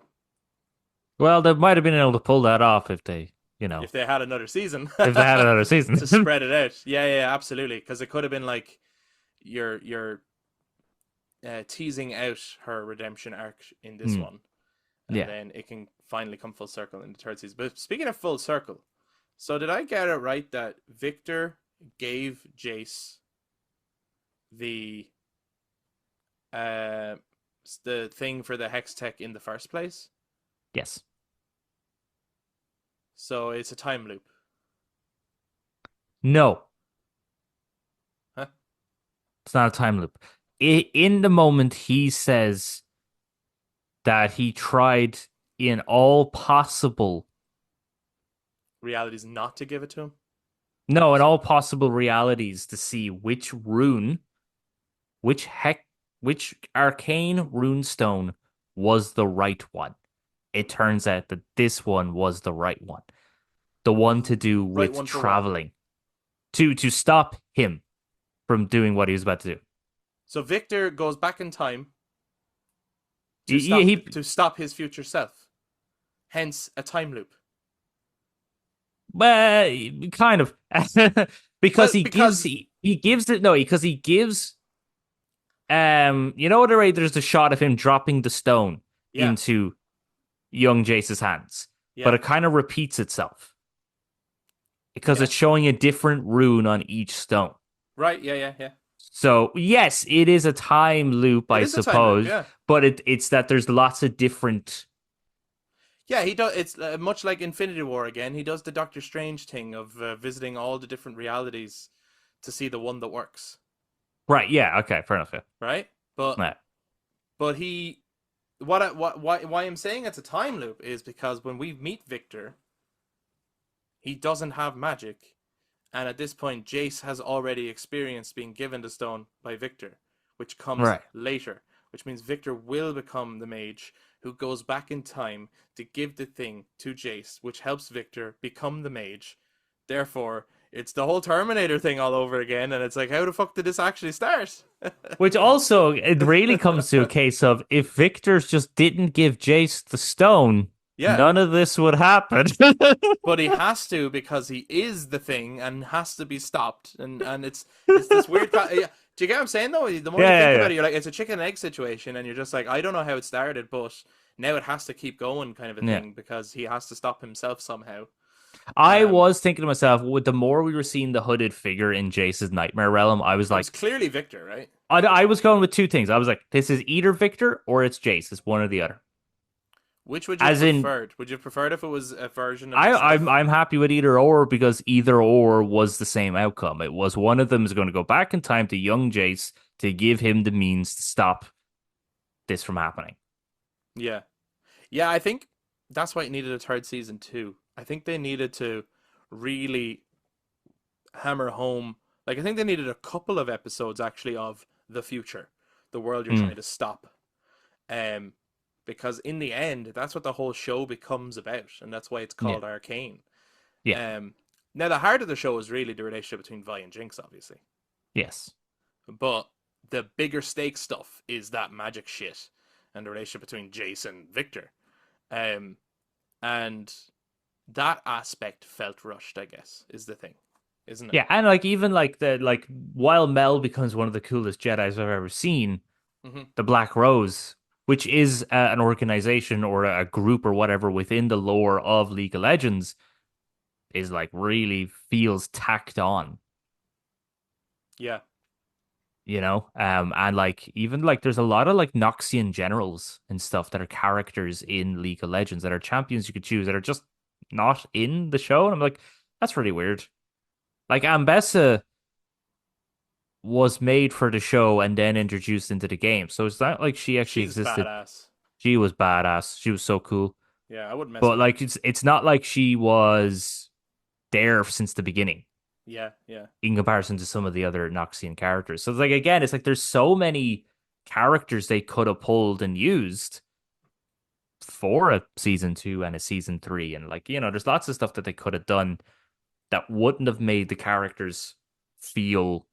Well, they might have been able to pull that off if they, If they had another season if they had another season. to spread it out. Yeah, yeah, absolutely. Because it could have been like you're teasing out her redemption arc in this Hmm. one, and Yeah. then it can finally come full circle in the third season. But speaking of full circle, so did I get it right that Victor gave Jace the uh the thing for the hex tech in the first place? Yes. So it's a time loop. No, Huh? it's not a time loop. In the moment, he says that he tried in all possible, Reality's not to give it to him. no, in all possible realities to see which rune, which heck, which arcane runestone was the right one. It turns out that this one was the right one. The one to do Right with one for what? traveling. To stop him from doing what he was about to do. So Victor goes back in time He to stop his future self. Hence a time loop. kind of because Well, he gives because he gives it no because he gives you know the way there's the shot of him dropping the stone yeah, into young Jace's hands, but yeah, it kind of repeats itself because yeah. it's showing a different rune on each stone. Right, yeah, yeah, yeah. So yes, it is a time loop, It I is a time loop, suppose, yeah. but it's that there's lots of different. Yeah, he does. It's much like Infinity War again. He does the Doctor Strange thing of visiting all the different realities to see the one that works, Right, yeah, okay, fair enough. Yeah. right? But Yeah. but he why I'm saying it's a time loop is because when we meet Victor, he doesn't have magic. And at this point, Jace has already experienced being given the stone by Victor, which comes Right. later, which means Victor will become the mage who goes back in time to give the thing to Jace, which helps Victor become the mage. Therefore, it's the whole Terminator thing all over again, and it's like, how the fuck did this actually start? Which also, it really comes to a case of if Victor's just didn't give Jace the stone, Yeah, none of this would happen. but he has to because he is the thing and has to be stopped, and it's this weird. Yeah. Do you get what I'm saying though? The more you think Yeah. about it, you're like, it's a chicken and egg situation, and you're just like, I don't know how it started, but now it has to keep going, kind of a Yeah. thing, because he has to stop himself somehow. I Um, was thinking to myself, with the more we were seeing the hooded figure in Jace's Nightmare Realm, I was it was like, clearly Victor, right? I was going with two things. I was like, this is either Victor or it's Jace. It's one or the other. Which would you have As in, preferred? Would you have preferred if it was a version of I, I'm himself? I'm happy with either or because either or was the same outcome. It was one of them is going to go back in time to young Jace to give him the means to stop this from happening. Yeah. Yeah, I think that's why it needed a third season too. I think they needed to really hammer home. Like, I think they needed a couple of episodes actually of the future, the world you're Mm, trying to stop. Um, because in the end, that's what the whole show becomes about, and that's why it's yeah, called Arcane. yeah, Um, Now the heart of the show is really the relationship between Vi and Jinx, obviously, yes, but the bigger stakes stuff is that magic shit and the relationship between Jace and Victor. Um, and that aspect felt rushed, I guess, is the thing, isn't it? yeah, and like even like the like while Mel becomes one of the coolest Jedi's I've ever seen, Hmm. the Black Rose, which is an organization or a group or whatever within the lore of League of Legends, is like really feels tacked on, Yeah. and like even like there's a lot of like Noxian generals and stuff that are characters in League of Legends that are champions you could choose that are just not in the show, and I'm like, that's really weird. Like Ambessa was made for the show and then introduced into the game, so it's not like she actually She's existed. badass. She was badass. She was so cool. Yeah, I wouldn't mess But with her. like it's not like she was there since the beginning Yeah, yeah. in comparison to some of the other Noxian characters. So it's like again, it's like there's so many characters they could have pulled and used for a season two and a season three. And like, there's lots of stuff that they could have done that wouldn't have made the characters feel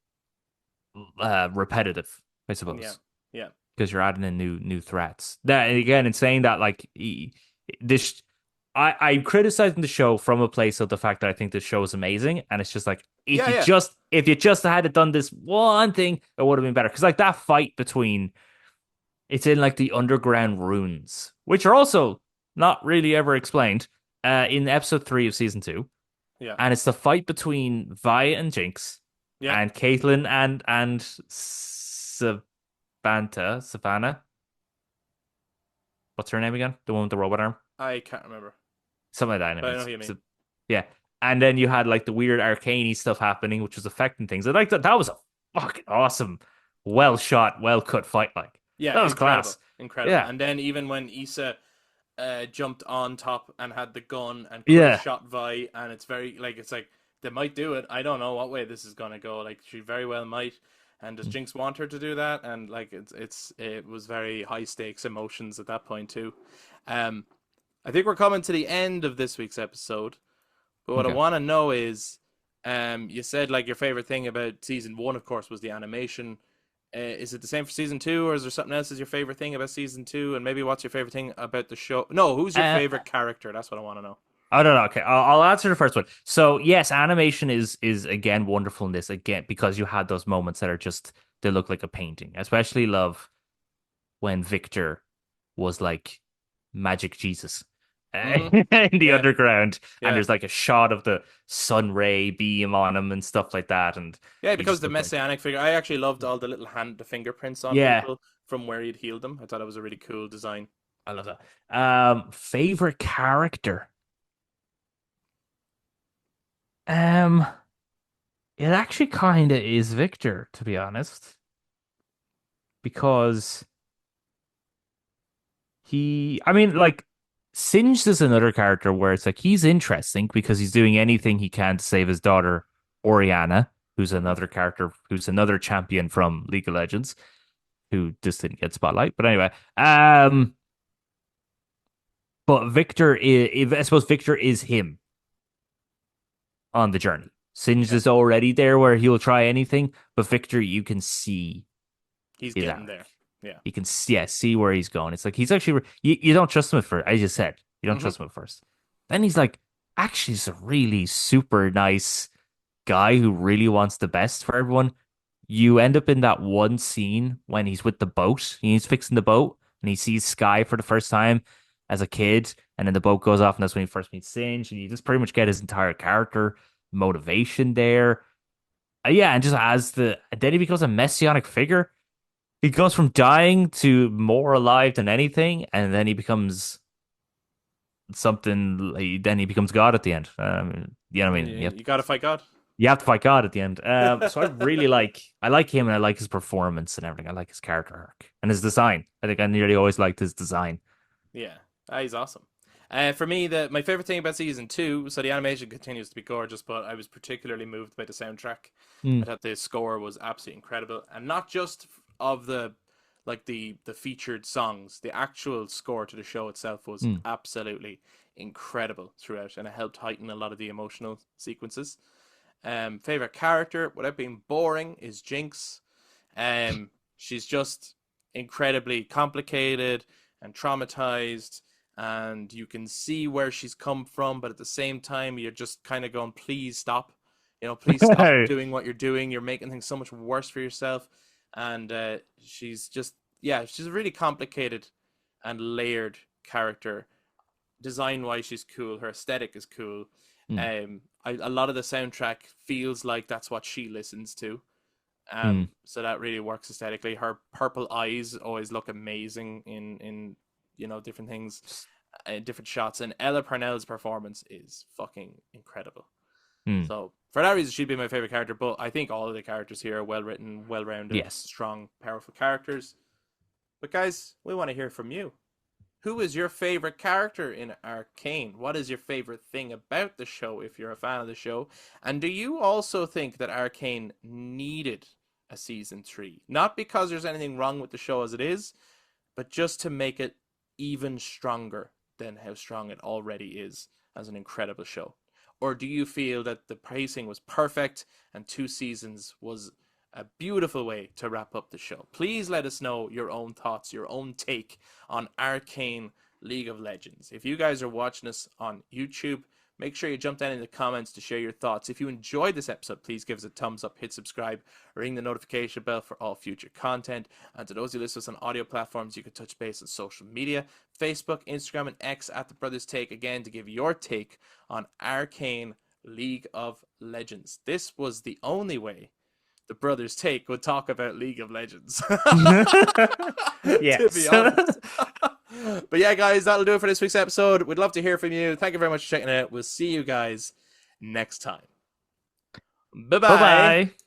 repetitive, I Yeah. suppose. Yeah. Because you're adding in new threats. That again, in saying that, like this, I'm criticizing the show from a place of the fact that I think the show is amazing, and it's just like Yeah, yeah. if you just had it done this one thing, it would have been better. Because like that fight between it's in like the underground ruins, which are also not really ever explained, in episode 3 of season 2, Yeah. and it's the fight between Vi and Jinx Yeah. and Caitlyn and Savannah. What's her name again? The one with the robot arm? I can't remember. Something like that, But I know anyways. who you mean. So, yeah. And then you had like the weird arcane stuff happening, which was affecting things. I like that. That was a fucking awesome, well shot, well cut fight. Like Yeah, that was incredible. class. Incredible. Yeah. And then even when Issa jumped on top and had the gun and could have Yeah. shot Vi, and it's very like it's like they might do it. I don't know what way this is gonna go. Like she very well might. And does Jinx want her to do that? And like it was very high stakes emotions at that point too. Um, I think we're coming to the end of this week's episode. But what I Okay. want to know is, you said like your favorite thing about season one, of course, was the animation. Is it the same for season two, or is there something else as your favorite thing about season two? And maybe what's your favorite thing about the show? No, who's your Uh, favorite character? That's what I want to know. I don't know. Okay, I'll answer the first one. So yes, animation is again wonderful in this again because you had those moments that are just they look like a painting. Especially love when Victor was like magic Jesus Hmm. in the Yeah, underground, and yeah, there's like a shot of the sun ray beam on him and stuff like that, and yeah. he Because just the looked like messianic figure, I actually loved all the little the fingerprints on yeah, people from where he'd healed them. I thought it was a really cool design. I love that. Favorite character. Um, it actually kind of is Victor, to be honest, because I mean, like, Singed is another character where it's like he's interesting because he's doing anything he can to save his daughter, Oriana, who's Hmm. another character, who's another champion from League of Legends, who just didn't get spotlight. But anyway, but Victor is, I suppose Victor is him on the journey. Singed Yeah, is already there where he'll try anything, but Victor, you can see he's his getting arc. there. Yeah. You can see where he's going. It's like he's actually you don't trust him at first. I just said you don't Hmm. trust him at first. Then he's like, actually, he's a really super nice guy who really wants the best for everyone. You end up in that one scene when he's with the boat, he's fixing the boat, and he sees Sky for the first time, as a kid, and then the boat goes off, and that's when he first meets Singe, and you just pretty much get his entire character motivation there. Yeah, and just as then he becomes a messianic figure. He goes from dying to more alive than anything, and then he becomes something. Then he becomes God at the end. You know what I mean? You gotta fight God. You have to fight God at the end. So I really I like him, and I like his performance and everything. I like his character arc and his design. I think I nearly always liked his design. Yeah, he's awesome. For me, my favorite thing about season two, so the animation continues to be gorgeous, but I was particularly moved by the soundtrack. I Mm, thought the score was absolutely incredible, and not just of the featured songs. The actual score to the show itself was mm, absolutely incredible throughout, and it helped heighten a lot of the emotional sequences. Favorite character, without being boring, is Jinx. She's just incredibly complicated and traumatized, and you can see where she's come from, but at the same time, you're just kind of going, please stop. Please stop doing what you're doing. You're making things so much worse for yourself. And she's just, yeah, she's a really complicated and layered character. Design wise, she's cool. Her aesthetic is cool. mm, A lot of the soundtrack feels like that's what she listens to. mm. So that really works aesthetically. Her purple eyes always look amazing in different things, different shots. And Ella Parnell's performance is fucking incredible. Mm. So for that reason, she'd be my favorite character. But I think all of the characters here are well written, well rounded, Yes. strong, powerful characters. But guys, we want to hear from you. Who is your favorite character in Arcane? What is your favorite thing about the show if you're a fan of the show? And do you also think that Arcane needed a season 3? Not because there's anything wrong with the show as it is, but just to make it even stronger than how strong it already is as an incredible show? Or do you feel that the pacing was perfect and 2 seasons was a beautiful way to wrap up the show? Please let us know your own thoughts, your own take on Arcane League of Legends. If you guys are watching us on YouTube, make sure you jump down in the comments to share your thoughts. If you enjoyed this episode, please give us a thumbs up, hit subscribe, ring the notification bell for all future content. And to those who listen to us on audio platforms, you can touch base on social media, Facebook, Instagram, and X at The Brothers Take, again, to give your take on Arcane League of Legends. This was the only way the Brothers Take would talk about League of Legends. To be Yes. honest. But yeah, guys, that'll do it for this week's episode. We'd love to hear from you. Thank you very much for checking it out. We'll see you guys next time. Bye Bye bye. bye.